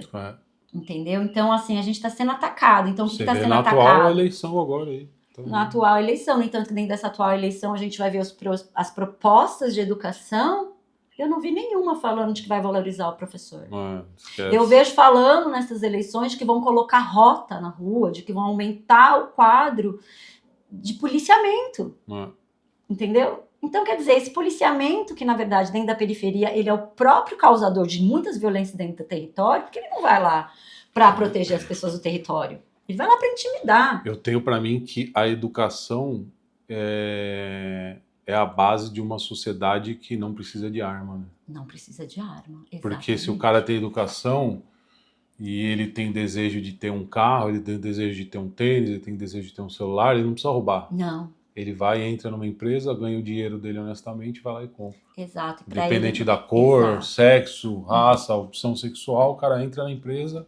Entendeu? Então, assim, a gente está sendo atacado. Então, o que está sendo atacado? Na atual eleição agora aí. Na atual eleição. No entanto, dentro dessa atual eleição, a gente vai ver as propostas de educação. Eu não vi nenhuma falando de que vai valorizar o professor. Eu vejo falando nessas eleições de que vão colocar rota na rua, de que vão aumentar o quadro de policiamento. Entendeu? Então, quer dizer, esse policiamento que, na verdade, dentro da periferia, ele é o próprio causador de muitas violências dentro do território, porque ele não vai lá para proteger as pessoas do território. Ele vai lá para intimidar. Eu tenho para mim que a educação é a base de uma sociedade que não precisa de arma. Né? Não precisa de arma, exatamente. Porque se o cara tem educação e ele tem desejo de ter um carro, ele tem desejo de ter um tênis, ele tem desejo de ter um celular, ele não precisa roubar. Não. Ele vai, entra numa empresa, ganha o dinheiro dele honestamente, vai lá e compra. Exato. Independente da cor, sexo, raça, opção sexual, o cara entra na empresa...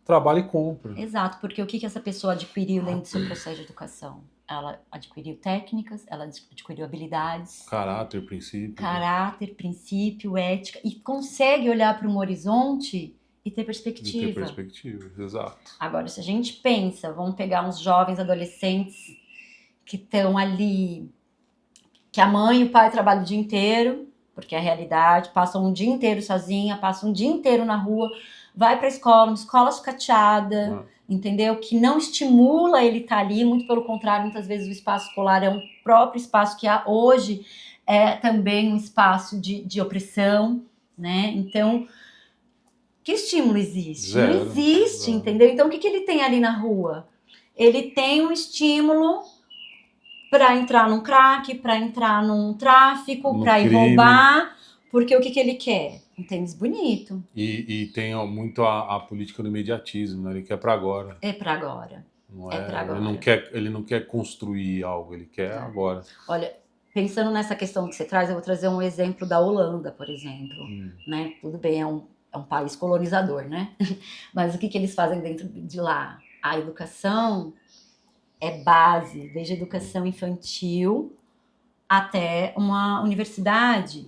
trabalha e compra. Exato, porque o que essa pessoa adquiriu dentro do seu processo de educação? Ela adquiriu técnicas, ela adquiriu habilidades. Caráter, princípio. Caráter, princípio, ética. E consegue olhar para um horizonte e ter perspectiva. E ter perspectiva, exato. Agora, se a gente pensa, vamos pegar uns jovens adolescentes que estão ali, que a mãe e o pai trabalham o dia inteiro, porque é a realidade, passam um dia inteiro sozinha, passam um dia inteiro na rua, vai para a escola, uma escola sucateada, entendeu? Que não estimula ele estar ali, muito pelo contrário, muitas vezes o espaço escolar é um próprio espaço que hoje é também um espaço de opressão, né? Então, que estímulo existe? Zero, não existe, zero. Entendeu? Então, o que ele tem ali na rua? Ele tem um estímulo para entrar num crack, para entrar num tráfico, para ir roubar, porque o que ele quer? Um tênis bonito. E tem muito a política do imediatismo, né? Ele quer para agora. É para agora. Pra agora. Ele não quer construir algo, ele quer agora. Olha, pensando nessa questão que você traz, eu vou trazer um exemplo da Holanda, por exemplo. Né? Tudo bem, é um país colonizador, né? Mas o que eles fazem dentro de lá? A educação é base, desde a educação infantil até uma universidade.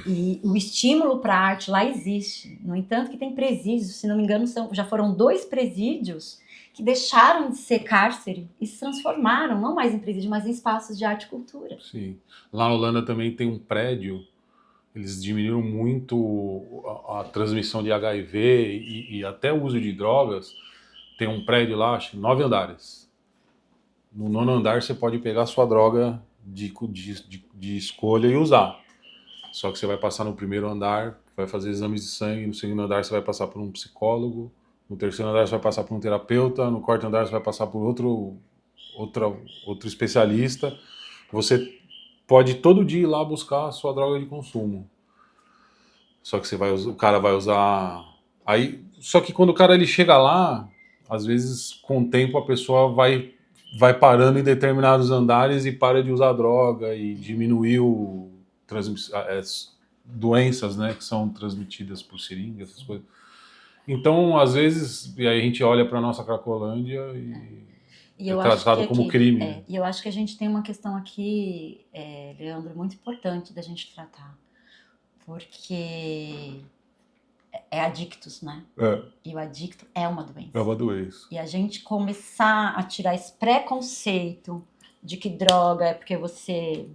E o estímulo para a arte lá existe. No entanto, que tem presídios, se não me engano, já foram 2 presídios que deixaram de ser cárcere e se transformaram, não mais em presídio, mas em espaços de arte e cultura. Sim. Lá na Holanda também tem um prédio, eles diminuíram muito a transmissão de HIV e até o uso de drogas. Tem um prédio lá, acho que 9 andares. No 9º andar você pode pegar a sua droga de escolha e usar. Só que você vai passar no 1º andar, vai fazer exames de sangue, no 2º andar você vai passar por um psicólogo, no 3º andar você vai passar por um terapeuta, no 4º andar você vai passar por outro especialista. Você pode todo dia ir lá buscar a sua droga de consumo. Só que o cara vai usar... Só que quando o cara ele chega lá, às vezes com o tempo a pessoa vai parando em determinados andares e para de usar droga e diminuiu doenças, né, que são transmitidas por seringa, essas coisas. Então, às vezes, e aí a gente olha para nossa Cracolândia e é tratado como crime. E eu acho que a gente tem uma questão aqui, Leandro, muito importante da gente tratar, porque é adictos, né? E o adicto é uma doença. É uma doença. E a gente começar a tirar esse preconceito de que droga é porque você...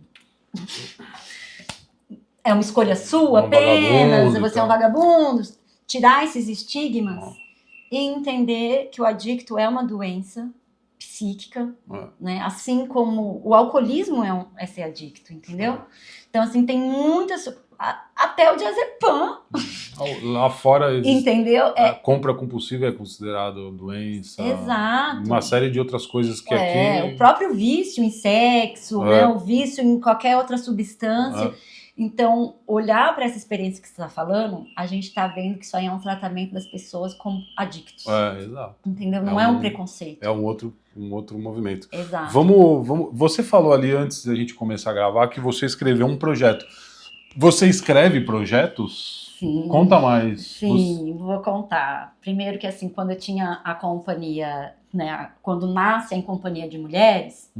é uma escolha sua apenas, você é um vagabundo. Tirar esses estigmas e entender que o adicto é uma doença psíquica, né? Assim como o alcoolismo é ser adicto, entendeu? Então, assim, tem muitas... Até o diazepam. Lá fora, entendeu? A compra compulsiva é considerado doença. Exato. Uma série de outras coisas que aqui... O próprio vício em sexo, né? O vício em qualquer outra substância. Então, olhar para essa experiência que você está falando, a gente está vendo que isso aí é um tratamento das pessoas como adictos. Exato. Entendeu? Não é um preconceito. É um outro movimento. Exato. Você falou ali antes da gente começar a gravar que você escreveu um projeto. Você escreve projetos? Sim. Conta mais. Sim, vou contar. Primeiro que assim, quando eu tinha a companhia, né, quando nasce a Companhia de Mulheres,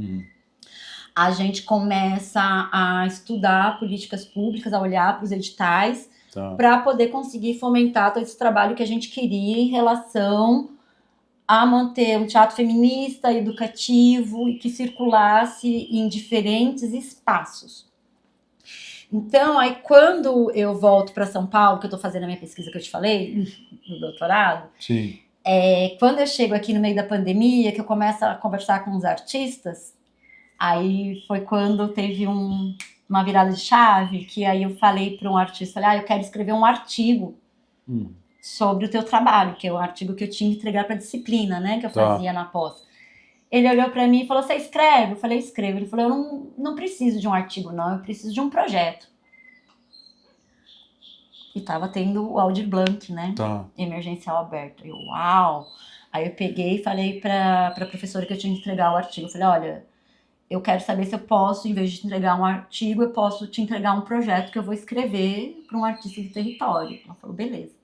a gente começa a estudar políticas públicas, a olhar para os editais, para poder conseguir fomentar todo esse trabalho que a gente queria em relação a manter um teatro feminista, educativo e que circulasse em diferentes espaços. Então, aí quando eu volto para São Paulo, que eu estou fazendo a minha pesquisa que eu te falei, no doutorado, Sim. Quando eu chego aqui no meio da pandemia, que eu começo a conversar com os artistas, aí foi quando teve uma virada de chave, que aí eu falei para um artista, eu quero escrever um artigo sobre o teu trabalho, que é o artigo que eu tinha que entregar para a disciplina, né, que eu fazia na pós. Ele olhou para mim e falou, você escreve? Eu falei, escrevo. Ele falou, eu não preciso de um artigo, não, eu preciso de um projeto. E tava tendo o Aldir Blanc, né? Emergencial aberto. Eu, uau! Aí eu peguei e falei pra professora que eu tinha que entregar o artigo. Eu falei, olha, eu quero saber se eu posso, em vez de te entregar um artigo, eu posso te entregar um projeto que eu vou escrever para um artista do território. Ela falou, beleza.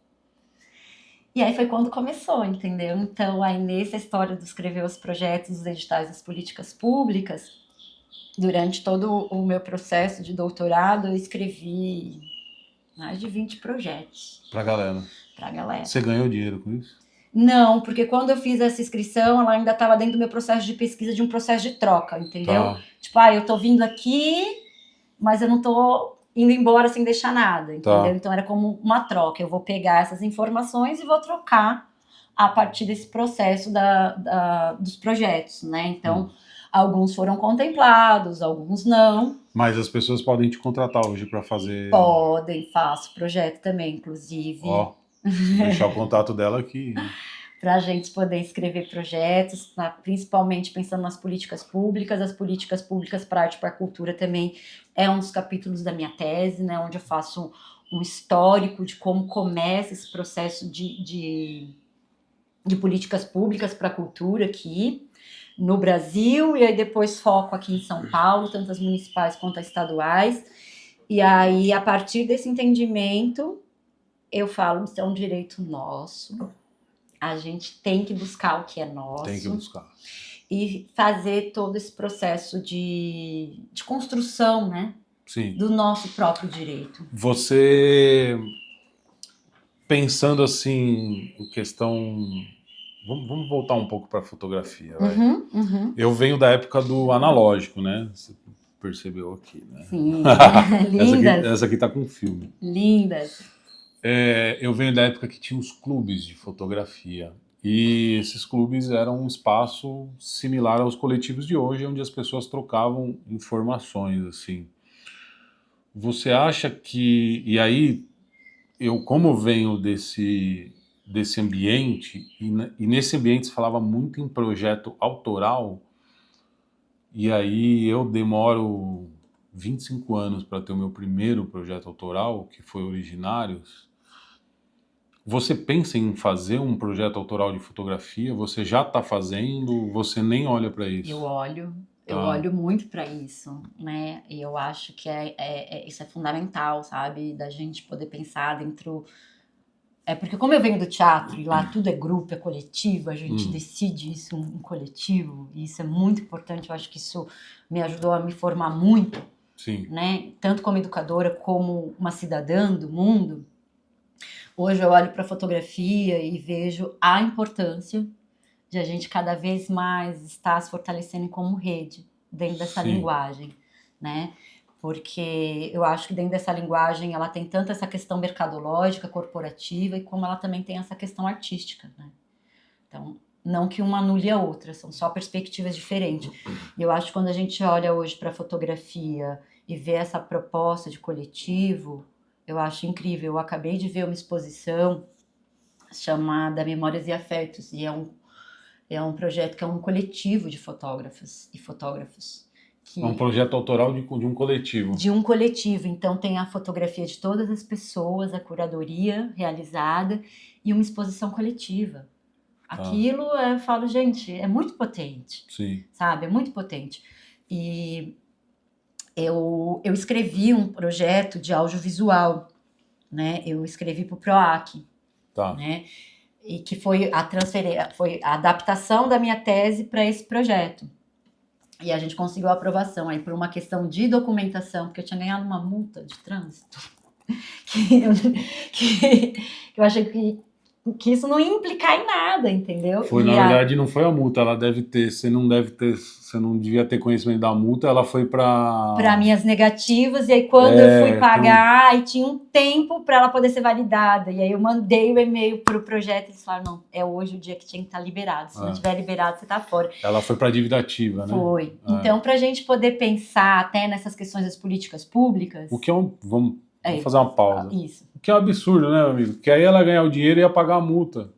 E aí foi quando começou, entendeu? Então, aí nessa história de escrever os projetos, os editais das políticas públicas, durante todo o meu processo de doutorado, eu escrevi mais de 20 projetos. Pra galera. Você ganhou dinheiro com isso? Não, porque quando eu fiz essa inscrição, ela ainda estava dentro do meu processo de pesquisa, de um processo de troca, entendeu? Tipo, eu tô vindo aqui, mas eu não tô indo embora sem deixar nada, entendeu? Então era como uma troca. Eu vou pegar essas informações e vou trocar a partir desse processo dos projetos, né? Então, alguns foram contemplados, alguns não. Mas as pessoas podem te contratar hoje para fazer... Podem, faço projeto também, inclusive. Deixar o contato dela aqui. Para a gente poder escrever projetos, principalmente pensando nas políticas públicas. As políticas públicas para arte e para cultura também é um dos capítulos da minha tese, né, onde eu faço um histórico de como começa esse processo de políticas públicas para a cultura aqui no Brasil, e aí depois foco aqui em São Paulo, tanto as municipais quanto as estaduais. E aí, a partir desse entendimento, eu falo, isso é um direito nosso. A gente tem que buscar o que é nosso. Tem que buscar. e fazer todo esse processo de construção, né, Sim. do nosso próprio direito. Você, pensando assim, em questão... Vamos voltar um pouco para a fotografia, vai. Eu venho da época do analógico, né? Você percebeu aqui, né? Sim, lindas. Essa aqui tá com filme. Lindas. Eu venho da época que tinha os clubes de fotografia. E esses clubes eram um espaço similar aos coletivos de hoje, onde as pessoas trocavam informações, assim. Você acha que... E aí, eu como venho desse ambiente, e nesse ambiente se falava muito em projeto autoral, e aí eu demoro 25 anos para ter o meu primeiro projeto autoral, que foi Originários. Você pensa em fazer um projeto autoral de fotografia? Você já está fazendo? Você nem olha para isso? Eu olho muito para isso, né? E eu acho que isso é fundamental, sabe? Da gente poder pensar dentro... porque como eu venho do teatro e lá tudo é grupo, é coletivo, a gente decide isso em coletivo, e isso é muito importante. Eu acho que isso me ajudou a me formar muito, Sim. Né? Tanto como educadora como uma cidadã do mundo. Hoje eu olho para a fotografia e vejo a importância de a gente cada vez mais estar se fortalecendo como rede dentro dessa linguagem, né? Porque eu acho que dentro dessa linguagem ela tem tanto essa questão mercadológica, corporativa, e como ela também tem essa questão artística, né? Então, não que uma anule a outra, são só perspectivas diferentes. E eu acho que quando a gente olha hoje para a fotografia e vê essa proposta de coletivo, eu acho incrível. Eu acabei de ver uma exposição chamada Memórias e Afetos, e é um projeto que é um coletivo de fotógrafas e fotógrafos. É um projeto autoral de um coletivo. De um coletivo. Então tem a fotografia de todas as pessoas, a curadoria realizada e uma exposição coletiva. Aquilo, eu falo, gente, é muito potente. Sim. Sabe? É muito potente. E eu escrevi um projeto de audiovisual, né? Eu escrevi para o PROAC, né? E que foi a adaptação da minha tese para esse projeto. E a gente conseguiu a aprovação aí por uma questão de documentação, porque eu tinha ganhado uma multa de trânsito. que eu achei que isso não ia implicar em nada, entendeu? Na verdade, não foi a multa, ela deve ter, você não devia ter conhecimento da multa, ela foi para minhas negativas, e aí quando eu fui pagar, aí tinha um tempo para ela poder ser validada, e aí eu mandei o e-mail pro projeto, e eles falaram, não, é hoje o dia que tinha que estar liberado, se não tiver liberado, você tá fora. Ela foi para dívida ativa, né? Foi. Então, pra gente poder pensar até nessas questões das políticas públicas... O que é vamos fazer uma pausa. Isso. O que é um absurdo, né, amigo? Porque aí ela ganhar o dinheiro e ia pagar a multa.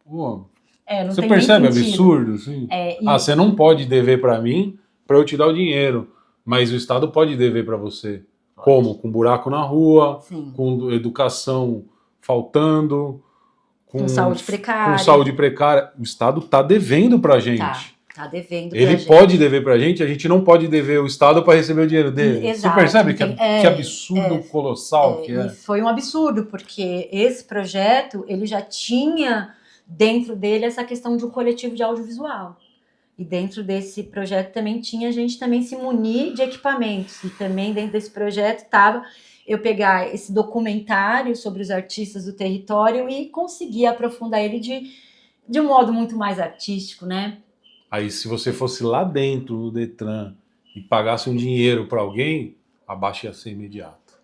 Pô, não você tem percebe nem absurdo? Assim? Você não pode dever para mim para eu te dar o dinheiro, mas o Estado pode dever para você. Pode. Como? Com buraco na rua, sim, com educação faltando, com saúde precária. Com saúde precária. O Estado está devendo para a gente. Tá devendo pra Ele gente. pode dever pra gente não pode dever o Estado para receber o dinheiro dele. Exato. Você percebe que absurdo colossal que é? E foi um absurdo, porque esse projeto, ele já tinha dentro dele essa questão de um coletivo de audiovisual. E dentro desse projeto também tinha a gente também se munir de equipamentos. E também dentro desse projeto estava eu pegar esse documentário sobre os artistas do território e conseguir aprofundar ele de um modo muito mais artístico, né? Aí, se você fosse lá dentro do Detran e pagasse um dinheiro para alguém, a baixa ia ser imediata.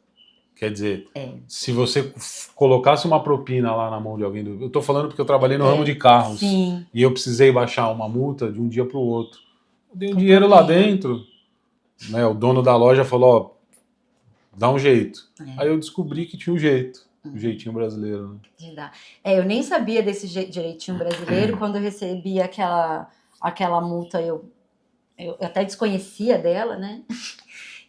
Quer dizer, se você colocasse uma propina lá na mão de alguém... Eu estou falando porque eu trabalhei no ramo de carros. Sim. E eu precisei baixar uma multa de um dia para o outro. Eu dei um dinheiro lá dentro. Né, o dono da loja falou, dá um jeito. Aí eu descobri que tinha um jeito. Um jeitinho brasileiro. Né? Eu nem sabia desse jeitinho brasileiro. Quando eu recebi aquela multa, eu até desconhecia dela, né?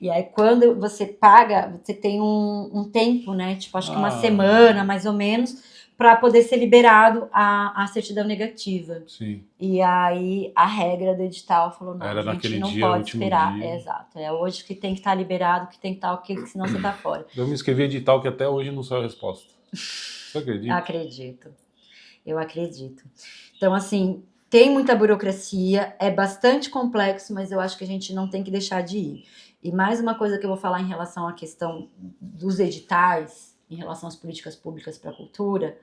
E aí, quando você paga, você tem um tempo, né? Tipo, acho que uma semana, mais ou menos, para poder ser liberado a certidão negativa. Sim. E aí, a regra do edital falou, não, a gente não pode esperar. Exato. É hoje que tem que estar liberado, que tem que estar ok, senão você tá fora. Eu me inscrevi em edital que até hoje não saiu a resposta. Você acredita? Acredito. Eu acredito. Então, assim... tem muita burocracia, é bastante complexo, mas eu acho que a gente não tem que deixar de ir. E mais uma coisa que eu vou falar em relação à questão dos editais, em relação às políticas públicas para a cultura,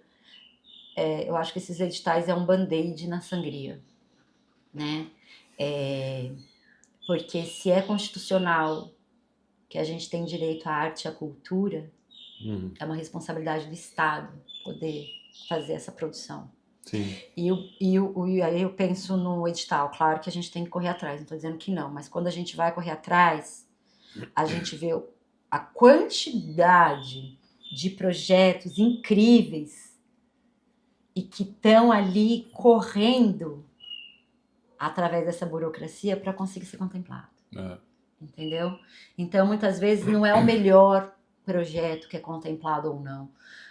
eu acho que esses editais é um band-aid na sangria, né? Porque se é constitucional que a gente tem direito à arte e à cultura, é uma responsabilidade do Estado poder fazer essa produção. Sim. E aí eu penso no edital, claro que a gente tem que correr atrás, não estou dizendo que não, mas quando a gente vai correr atrás, a gente vê a quantidade de projetos incríveis e que estão ali correndo através dessa burocracia para conseguir ser contemplado. Entendeu? Então, muitas vezes, não é o melhor projeto que é contemplado ou não,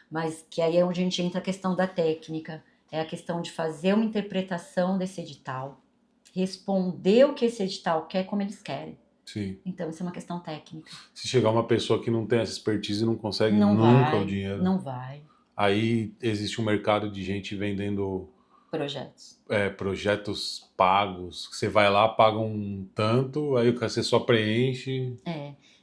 mas que aí é onde a gente entra a questão da técnica, é a questão de fazer uma interpretação desse edital, responder o que esse edital quer como eles querem. Sim. Então, isso é uma questão técnica. Se chegar uma pessoa que não tem essa expertise e não consegue nunca o dinheiro. Não vai. Aí existe um mercado de gente vendendo projetos pagos. Você vai lá, paga um tanto, aí você só preenche.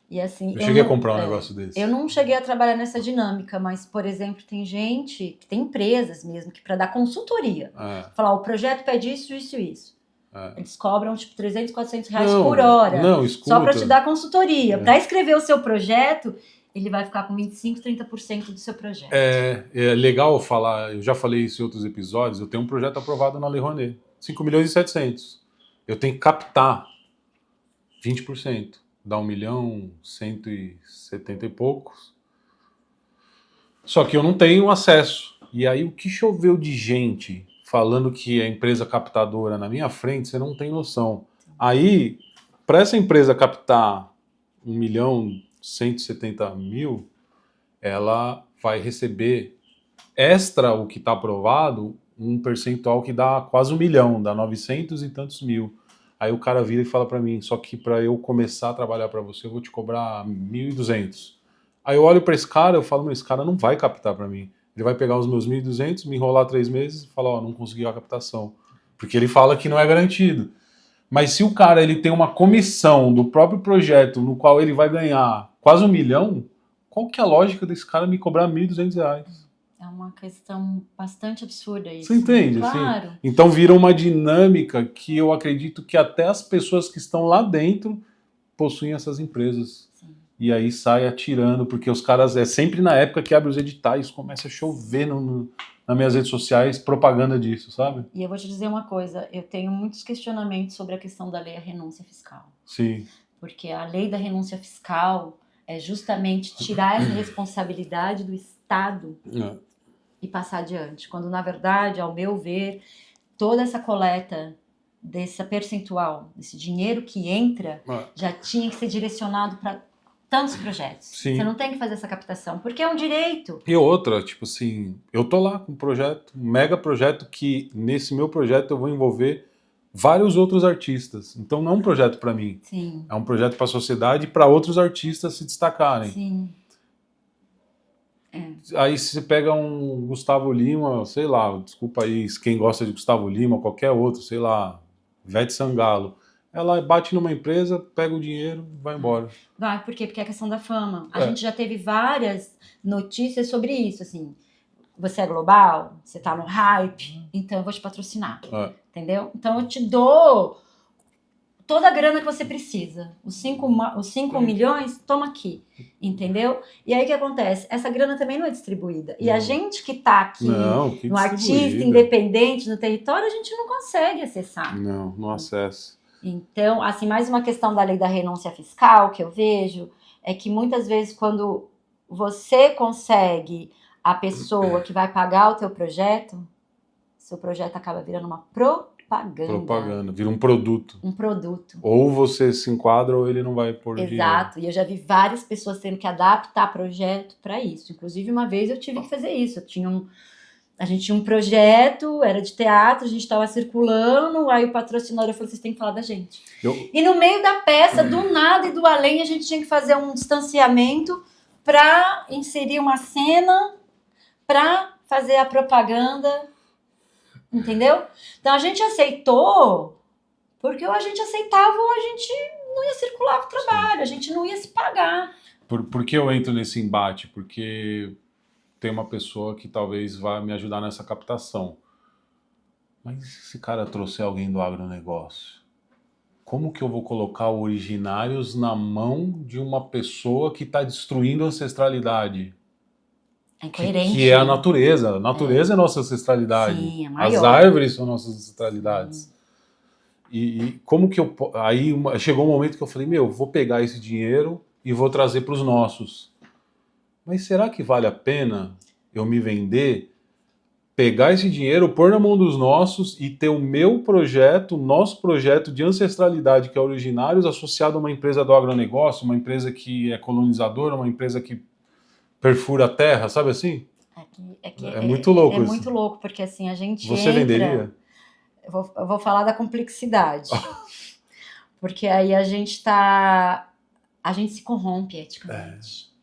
E assim, eu cheguei a comprar um negócio desse. Eu não cheguei a trabalhar nessa dinâmica, mas, por exemplo, tem gente, tem empresas mesmo, que para dar consultoria, falar, o projeto pede isso, isso e isso. Eles cobram tipo 300, 400 reais por hora. Não, escuta. Só para te dar consultoria. Para escrever o seu projeto, ele vai ficar com 25, 30% do seu projeto. É legal falar, eu já falei isso em outros episódios, eu tenho um projeto aprovado na Lei Rouanet, 5.700.000. Eu tenho que captar 20%, dá 1.170.000 e poucos. Só que eu não tenho acesso. E aí o que choveu de gente falando que é empresa captadora na minha frente, você não tem noção. Aí, para essa empresa captar 1.170.000, ela vai receber extra o que está aprovado, um percentual que dá quase 1 milhão, dá 900 e tantos mil. Aí o cara vira e fala para mim, só que para eu começar a trabalhar para você, eu vou te cobrar 1.200. Aí eu olho para esse cara, eu falo, esse cara não vai captar para mim. Ele vai pegar os meus 1.200, me enrolar 3 meses e falar, não conseguiu a captação. Porque ele fala que não é garantido. Mas se o cara ele tem uma comissão do próprio projeto no qual ele vai ganhar quase 1 milhão, qual que é a lógica desse cara me cobrar 1.200 reais? É uma questão bastante absurda isso. Você entende? Claro. Assim? Então vira uma dinâmica que eu acredito que até as pessoas que estão lá dentro possuem essas empresas. Sim. E aí sai atirando, porque os caras, sempre na época que abre os editais, começa a chover nas minhas redes sociais propaganda disso, sabe? E eu vou te dizer uma coisa, eu tenho muitos questionamentos sobre a questão da lei da renúncia fiscal. Sim. Porque a lei da renúncia fiscal é justamente tirar essa responsabilidade do Estado e passar adiante. Quando, na verdade, ao meu ver, toda essa coleta dessa percentual, desse dinheiro que entra, já tinha que ser direcionado para tantos projetos. Sim. Você não tem que fazer essa captação, porque é um direito. E outra, tipo assim, eu tô lá com um projeto, um mega projeto que nesse meu projeto eu vou envolver vários outros artistas. Então não é um projeto para mim. Sim. É um projeto para a sociedade e para outros artistas se destacarem. Sim. Aí se você pega um Gustavo Lima, sei lá, desculpa aí quem gosta de Gustavo Lima, qualquer outro, sei lá, Ivete Sangalo. Ela bate numa empresa, pega o dinheiro e vai embora. Vai, por quê? Porque é a questão da fama. A gente já teve várias notícias sobre isso, assim. Você é global, você tá no hype, então eu vou te patrocinar. Entendeu? Então eu te dou toda a grana que você precisa. Os 5 milhões, toma aqui. Entendeu? E aí o que acontece? Essa grana também não é distribuída. E a gente que tá aqui no artista independente, no território, a gente não consegue acessar. Não acessa. Então, assim, mais uma questão da lei da renúncia fiscal que eu vejo é que muitas vezes quando você consegue a pessoa que vai pagar o teu projeto, seu projeto acaba virando uma propaganda. Vira um produto. Um produto. Ou você se enquadra ou ele não vai pôr dinheiro. Exato, e eu já vi várias pessoas tendo que adaptar projeto para isso. Inclusive, uma vez eu tive que fazer isso. A gente tinha um projeto, era de teatro, a gente estava circulando, aí o patrocinador falou, vocês têm que falar da gente. E no meio da peça, do nada e do além, a gente tinha que fazer um distanciamento para inserir uma cena, para fazer a propaganda entendeu? Então a gente aceitou porque ou a gente aceitava ou a gente não ia circular com o trabalho, a gente não ia se pagar. Por que eu entro nesse embate? Porque tem uma pessoa que talvez vá me ajudar nessa captação. Mas e se esse cara trouxer alguém do agronegócio? Como que eu vou colocar o Originários na mão de uma pessoa que está destruindo a ancestralidade? É incoerente. Que é a natureza. A natureza é nossa ancestralidade. Sim, é As maior. árvores são nossas ancestralidades. E como que eu... Aí chegou um momento que eu falei, vou pegar esse dinheiro e vou trazer para os nossos. Mas será que vale a pena eu me vender, pegar esse dinheiro, pôr na mão dos nossos e ter o meu projeto, o nosso projeto de ancestralidade, que é Originários, associado a uma empresa do agronegócio, uma empresa que é colonizadora, uma empresa que perfura a terra, sabe assim? É muito louco É isso. muito louco, porque assim, a gente Você venderia? Eu vou falar da complexidade. Porque aí a gente se corrompe eticamente.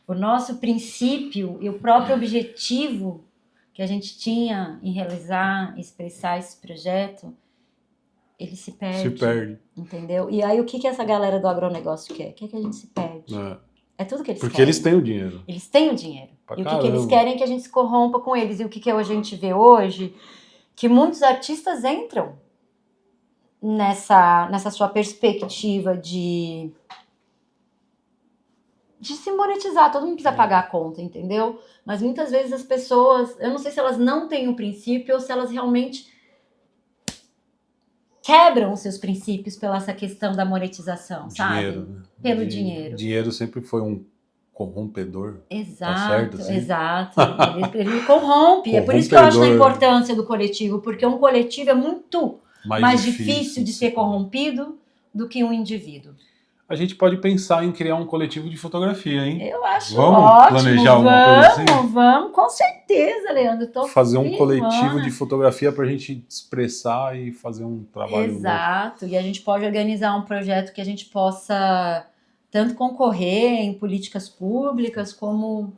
O nosso princípio e o próprio objetivo que a gente tinha em realizar, expressar esse projeto, ele se perde. Se perde. Entendeu? E aí o que essa galera do agronegócio quer? Quer que a gente se perde. É tudo que eles Porque querem. eles têm o dinheiro. Eles têm o dinheiro. Pra e o caramba. que eles querem é que a gente se corrompa com eles. E o que a gente vê hoje, que muitos artistas entram nessa sua perspectiva de se monetizar. Todo mundo precisa pagar a conta, entendeu? Mas muitas vezes as pessoas, eu não sei se elas não têm o princípio ou se elas realmente quebram os seus princípios pela essa questão da monetização, Dinheiro, sabe? né? Pelo dinheiro. Dinheiro sempre foi um corrompedor. Exato, tá certo, assim? Exato. Ele corrompe. É por isso que eu acho a importância do coletivo, porque um coletivo é muito mais difícil de ser corrompido do que um indivíduo. A gente pode pensar em criar um coletivo de fotografia, hein? Eu acho ótimo. Planejar alguma coisa assim? Vamos, com certeza, Leandro. Fazer um coletivo de fotografia para a gente expressar e fazer um trabalho. Exato. Louco. E a gente pode organizar um projeto que a gente possa tanto concorrer em políticas públicas como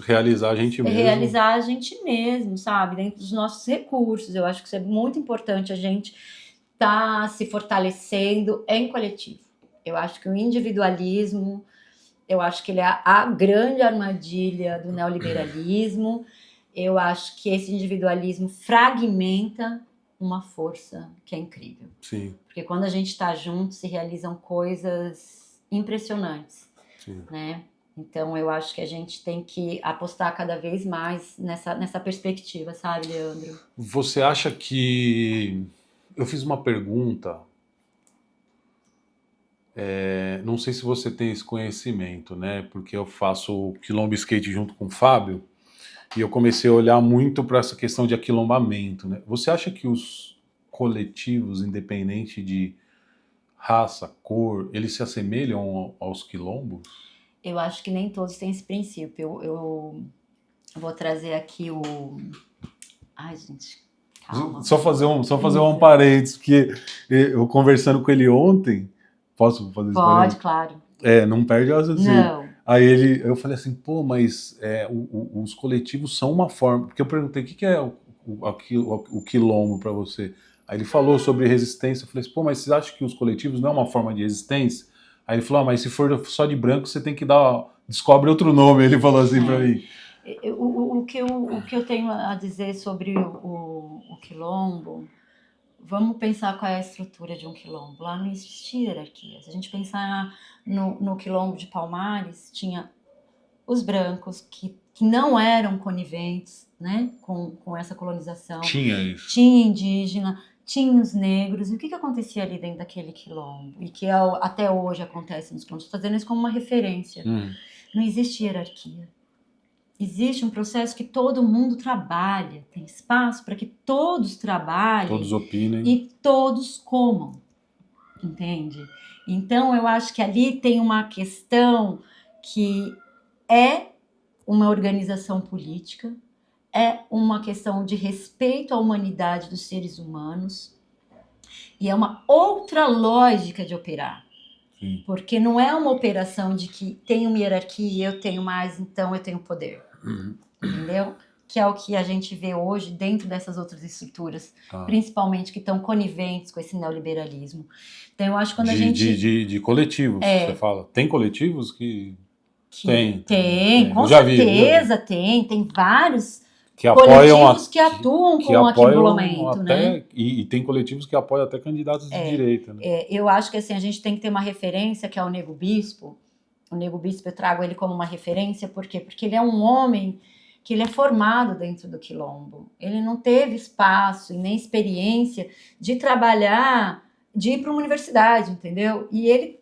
realizar a gente mesmo. Realizar a gente mesmo, sabe? Dentro dos nossos recursos. Eu acho que isso é muito importante, a gente tá se fortalecendo em coletivo. Eu acho que o individualismo, eu acho que ele é a grande armadilha do neoliberalismo. Eu acho que esse individualismo fragmenta uma força que é incrível. Sim. Porque quando a gente está junto, se realizam coisas impressionantes. Sim. Né? Então, eu acho que a gente tem que apostar cada vez mais nessa perspectiva, sabe, Leandro? Você acha que... Eu fiz uma pergunta... não sei se você tem esse conhecimento, né? Porque eu faço o Quilombo Skate junto com o Fábio e eu comecei a olhar muito para essa questão de aquilombamento, né? Você acha que os coletivos, independente de raça, cor, eles se assemelham aos quilombos? Eu acho que nem todos têm esse princípio. Eu vou trazer aqui o... Ai, gente, calma. Só fazer um parênteses, porque eu conversando com ele ontem... Posso fazer isso? Pode, claro. Não perde o raciocínio. Não. Aí eu falei assim, pô, mas os coletivos são uma forma... Porque eu perguntei, o que é o quilombo para você? Aí ele falou sobre resistência. Eu falei assim, pô, mas você acha que os coletivos não é uma forma de resistência? Aí ele falou, mas se for só de branco, você tem que descobre outro nome. Ele falou assim para mim. O que eu tenho a dizer sobre o quilombo... Vamos pensar qual é a estrutura de um quilombo. Lá não existia hierarquia. Se a gente pensar no quilombo de Palmares, tinha os brancos que não eram coniventes, né, com essa colonização. Tinha isso. Tinha indígena, tinha os negros. E o que acontecia ali dentro daquele quilombo? E que até hoje acontece nos quilombos. Estou fazendo isso como uma referência. Não existe hierarquia. Existe um processo que todo mundo trabalha, tem espaço para que todos trabalhem, todos opinem e todos comam, entende? Então eu acho que ali tem uma questão que é uma organização política, é uma questão de respeito à humanidade dos seres humanos e é uma outra lógica de operar. Sim. Porque não é uma operação de que tem uma hierarquia, eu tenho mais, então eu tenho poder. Entendeu? que é o que a gente vê hoje dentro dessas outras estruturas, Ah. principalmente que estão coniventes com esse neoliberalismo. Então, eu acho que quando a gente... De coletivos, você fala. Tem coletivos que... Tem. Com Eu já vi. certeza tem vários Que apoiam coletivos que atuam com o aquilombamento, né? E tem coletivos que apoiam até candidatos de direita. Né? Eu acho que assim, a gente tem que ter uma referência, que é o Nego Bispo. O Nego Bispo, eu trago ele como uma referência, por quê? Porque ele é um homem que ele é formado dentro do quilombo. Ele não teve espaço e nem experiência de trabalhar, de ir para uma universidade, entendeu? E ele,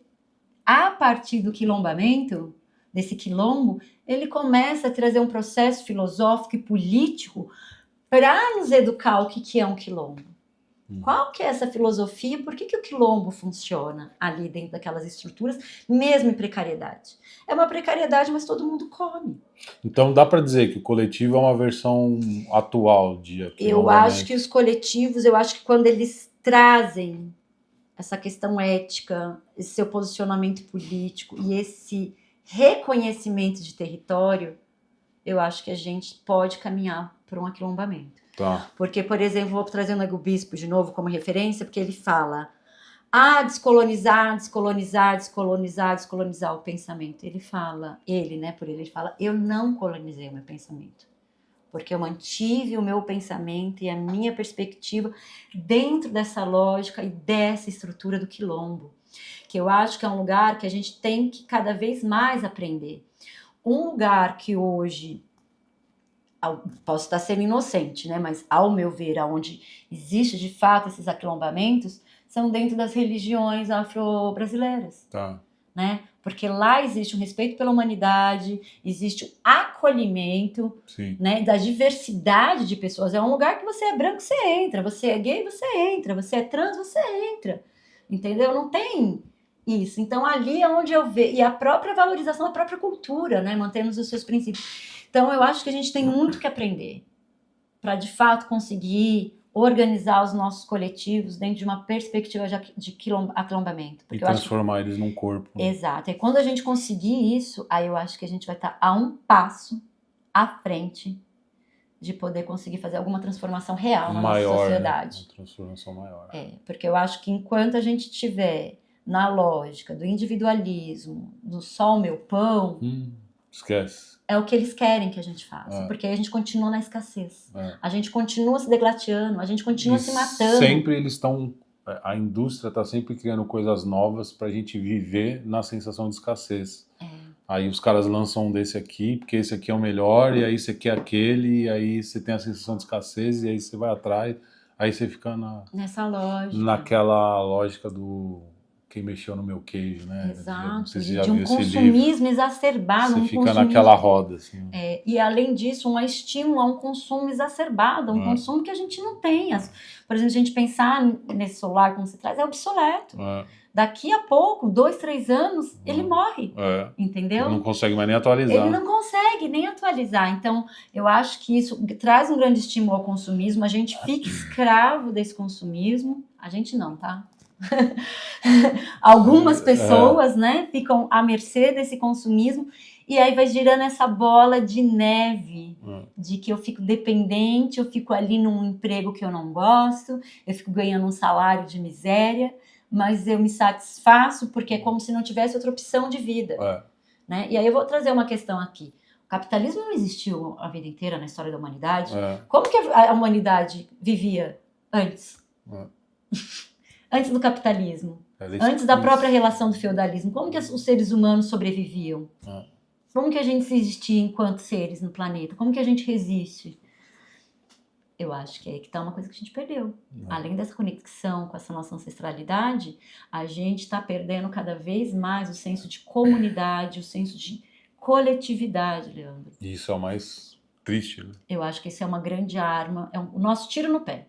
a partir do quilombamento, desse quilombo, ele começa a trazer um processo filosófico e político para nos educar o que é um quilombo. Qual que é essa filosofia? Por que o quilombo funciona ali dentro daquelas estruturas, mesmo em precariedade? É uma precariedade, mas todo mundo come. Então dá para dizer que o coletivo é uma versão atual de aquilombamento? Eu acho que os coletivos, quando eles trazem essa questão ética, esse seu posicionamento político e esse reconhecimento de território, eu acho que a gente pode caminhar para um aquilombamento. Tá. Porque, por exemplo, vou trazer o Nego Bispo de novo como referência, porque ele fala descolonizar o pensamento. Ele fala, ele fala, eu não colonizei o meu pensamento, porque eu mantive o meu pensamento e a minha perspectiva dentro dessa lógica e dessa estrutura do quilombo, que eu acho que é um lugar que a gente tem que cada vez mais aprender. Um lugar que hoje, posso estar sendo inocente, né? Mas ao meu ver, onde existe de fato esses aquilombamentos, são dentro das religiões afro-brasileiras. Tá. Né? Porque lá existe um respeito pela humanidade, existe o acolhimento, né, da diversidade de pessoas. É um lugar que você é branco, você entra, você é gay, você entra, você é trans, você entra. Entendeu? Não tem isso. Então ali é onde eu vejo, e a própria valorização da própria cultura, né, mantendo os seus princípios. Então eu acho que a gente tem muito que aprender para de fato conseguir organizar os nossos coletivos dentro de uma perspectiva de aquilombamento. E transformar eles num corpo. Exato. E quando a gente conseguir isso, aí eu acho que a gente vai estar a um passo à frente de poder conseguir fazer alguma transformação real na nossa sociedade. Né? Uma transformação maior. Porque eu acho que enquanto a gente estiver na lógica do individualismo, do só o meu pão... Esquece. É o que eles querem que a gente faça, porque aí a gente continua na escassez. A gente continua se degladiando, a gente continua se matando. Sempre eles estão... A indústria está sempre criando coisas novas para a gente viver na sensação de escassez. Aí os caras lançam um desse aqui, porque esse aqui é o melhor, e aí você quer aquele, e aí você tem a sensação de escassez, e aí você vai atrás, aí você fica nessa lógica. Naquela lógica do... Quem mexeu no meu queijo, né? Exato, de um consumismo exacerbado. Você fica naquela roda. Assim. E além disso, um estímulo a um consumo exacerbado, um consumo que a gente não tem. Por exemplo, se a gente pensar nesse celular, como você traz, é obsoleto. Daqui a pouco, 2, 3 anos, ele morre. Entendeu? Ele não consegue mais nem atualizar. Ele não consegue nem atualizar. Então, eu acho que isso traz um grande estímulo ao consumismo. A gente fica escravo desse consumismo. A gente não, tá? Algumas pessoas, né, ficam à mercê desse consumismo e aí vai girando essa bola de neve de que eu fico dependente, eu fico ali num emprego que eu não gosto, eu fico ganhando um salário de miséria, mas eu me satisfaço porque é como se não tivesse outra opção de vida, né? E aí eu vou trazer uma questão aqui. O capitalismo não existiu a vida inteira na história da humanidade. Como que a humanidade vivia antes? Antes do capitalismo, antes da própria relação do feudalismo, como que os seres humanos sobreviviam? Como que a gente existia enquanto seres no planeta? Como que a gente resiste? Eu acho que é aí que está uma coisa que a gente perdeu. Além dessa conexão com essa nossa ancestralidade, a gente está perdendo cada vez mais o senso de comunidade, o senso de coletividade, Leandro. E isso é o mais triste, né? Eu acho que isso é uma grande arma, é o nosso tiro no pé.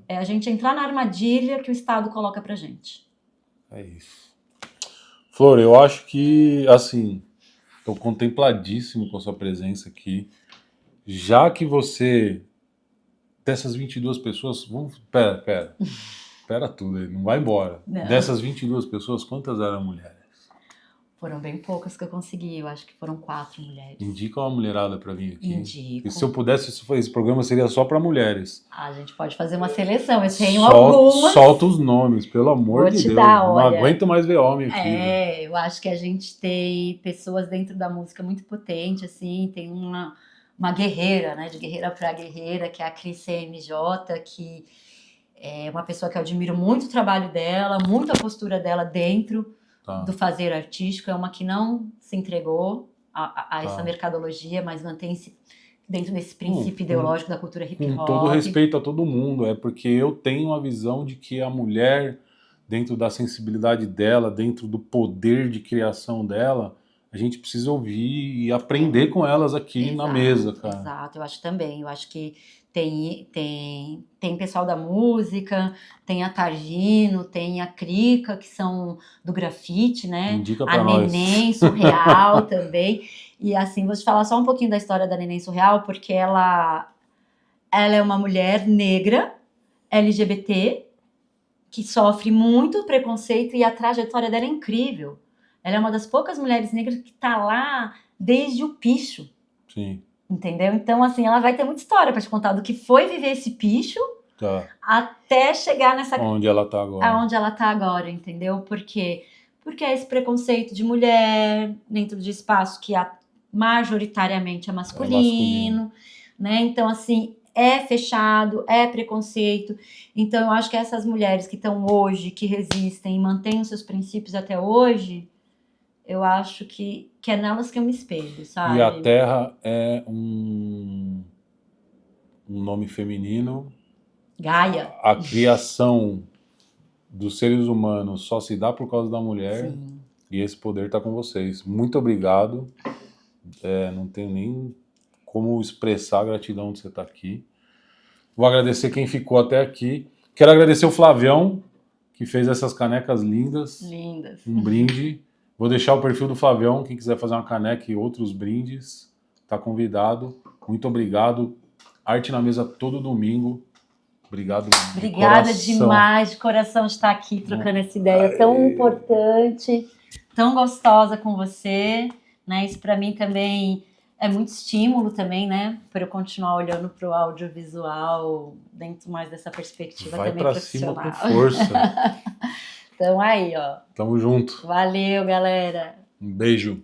É a gente entrar na armadilha que o Estado coloca pra gente. É isso. Flor, eu acho que, assim, estou contempladíssimo com a sua presença aqui. Já que você, dessas 22 pessoas, Pera tudo aí, não vai embora. Não. Dessas 22 pessoas, quantas eram mulheres? Foram bem poucas que eu consegui, eu acho que foram 4 mulheres. Indica uma mulherada pra vir aqui. Indico. E se eu pudesse, esse programa seria só pra mulheres. A gente pode fazer uma seleção, eu tenho algumas. Solta os nomes, pelo amor de Deus. Não aguento mais ver homem aqui. Eu acho que a gente tem pessoas dentro da música muito potentes, assim, tem uma guerreira, né, de guerreira pra guerreira, que é a Cris CMJ, que é uma pessoa que eu admiro muito o trabalho dela, muito a postura dela dentro do fazer artístico, é uma que não se entregou a essa mercadologia, mas mantém-se dentro desse princípio ideológico da cultura hip hop. Com todo respeito a todo mundo, é porque eu tenho a visão de que a mulher, dentro da sensibilidade dela, dentro do poder de criação dela, a gente precisa ouvir e aprender com elas aqui na mesa, cara. Exato, eu acho também, eu acho que tem pessoal da música, tem a Targino, tem a Krika, que são do grafite, né? Indica pra a nós. Neném Surreal também. E assim, vou te falar só um pouquinho da história da Neném Surreal, porque ela é uma mulher negra, LGBT, que sofre muito preconceito e a trajetória dela é incrível. Ela é uma das poucas mulheres negras que tá lá desde o picho. Sim. Entendeu? Então, assim, ela vai ter muita história para te contar do que foi viver esse picho até chegar nessa... Onde ela tá agora. Aonde ela tá agora, entendeu? Por quê? Porque é esse preconceito de mulher dentro de espaço que majoritariamente é masculino, né? Então, assim, é fechado, é preconceito. Então, eu acho que essas mulheres que estão hoje, que resistem e mantêm os seus princípios até hoje... Eu acho que é nelas que eu me espelho, sabe? E a Terra é um nome feminino. Gaia. A criação dos seres humanos só se dá por causa da mulher. Sim. E esse poder está com vocês. Muito obrigado. Não tenho nem como expressar a gratidão de você estar aqui. Vou agradecer quem ficou até aqui. Quero agradecer o Flavião, que fez essas canecas lindas. Lindas. Um brinde. Vou deixar o perfil do Flavião, quem quiser fazer uma caneca e outros brindes, tá convidado. Muito obrigado. Arte na Mesa todo domingo. Obrigado. Obrigada demais de coração de estar aqui trocando essa ideia tão importante, tão gostosa com você, né? Isso para mim também é muito estímulo também, né? Para eu continuar olhando para o audiovisual dentro mais dessa perspectiva também profissional. Vai pra cima com força. Então aí, ó. Tamo junto. Valeu, galera. Um beijo.